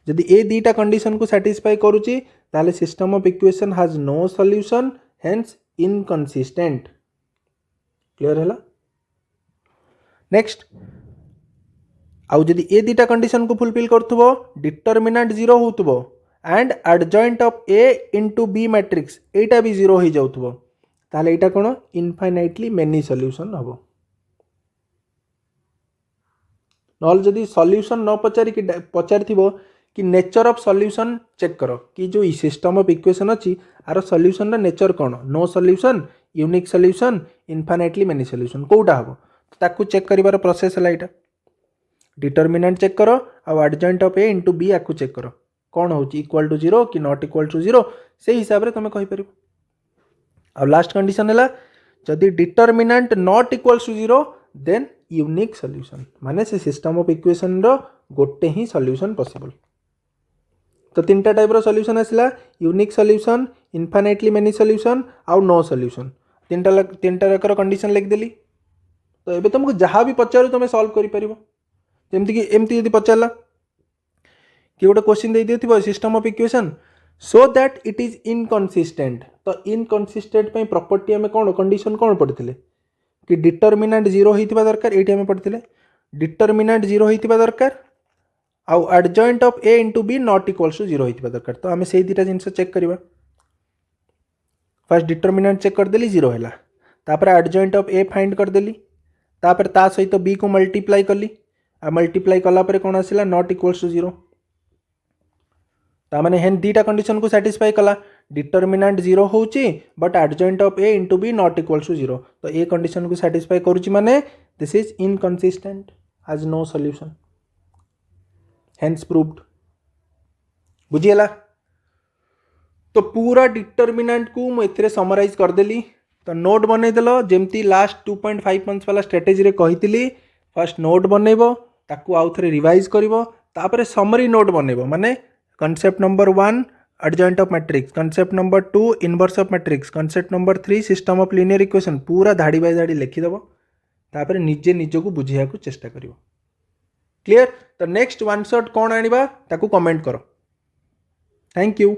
जदि ए दीटा कंडीशन को सैटिस्फाई करूची ताले system of equation has no solution hence inconsistent clear हैला नेक्स्ट आउ जदि ए दीटा कंडीशन को फुलफिल करथबो डिटरमिनेंट 0 होतबो and adjoint of A into B matrix एटा भी 0 हो जाउथबो ताले एटा कोन इनफाइनाइटली मेनी सॉल्यूशन हबो नॉल जदि सॉल्यूशन न पचारि कि पचारिथिबो कि नेचर ऑफ सॉल्यूशन चेक करो कि जो सिस्टम ऑफ इक्वेशन अछि आरो सॉल्यूशन रा नेचर कोन no solution unique solution infinitely many solution कोउटा हबो ताकू चेक करिवार प्रोसेस हला एटा डिटरमिनेंट चेक करो आ adjoint of A into B आकू चेक करो कौन होची इक्वल टू 0 कि नॉट इक्वल टू 0 से हिसाब रे तमे कहि परिबो आ लास्ट कंडीशन हैला जदि determinant not equal to 0 then unique solution माने से सिस्टम ऑफ इक्वेशन रो गोटे ही सॉल्यूशन पॉसिबल तो तीनटा टाइप रो सॉल्यूशन आसला unique solution infinitely many solution आउ नो सॉल्यूशन तीनटा रकर कंडीशन लिख देली तो एबे तुमको जहाँ भी पचारू तुम सॉल्व करि परिबो जेमति कि एमति यदि पचारला कि गोटे क्वेश्चन दे दिथिबो system of equation so that it is inconsistent तो इनकंसिस्टेंट पे प्रॉपर्टी हमें कौन कंडीशन कौन पढ़िथिले कि डिटरमिनेंट 0 होइतिबा दरकार एठी हमें पढ़िथिले डिटरमिनेंट 0 होइतिबा दरकार आउ adjoint of A into B not equals to 0 होइतिबा दरकार तो हमें सेही दिटा जिंस चेक करबा फर्स्ट डिटरमिनेंट चेक कर देली 0 हैला तापर एडजॉइंट ऑफ ए फाइंड कर देली तापर ता सहित बी को मल्टीप्लाई कली आ मल्टीप्लाई कला पर कौन आसिला नॉट इक्वल्स टू 0 ता माने हेन दीटा कंडीशन को सैटिस्फाई कला डिटरमिनेंट 0 होची but adjoint of A into B not equals to 0 तो ए कंडीशन को सैटिस्फाई करूची माने this is inconsistent has no solution hence proved बुझिएला तो पूरा डिटरमिनेंट को मु एथिरे समराइज कर देली तो नोट बनै देलो जेमती लास्ट 2.5 मंथ्स वाला स्ट्रेटेजी रे कहितली फर्स्ट नोट बनैबो ताकू आउ थरे रिवाइज करिवो तापरे समरी नोट बनैबो माने concept number 1 adjoint of matrix concept number 2 inverse of matrix concept number 3 system of linear equation पूरा धाड़ी बाय धाड़ी लिखि दबो तापर निजे निजे को बुझिया को चेष्टा करिवो क्लियर तो नेक्स्ट वन शॉट कोन आनिबा ताकू कमेंट करो थैंक यू।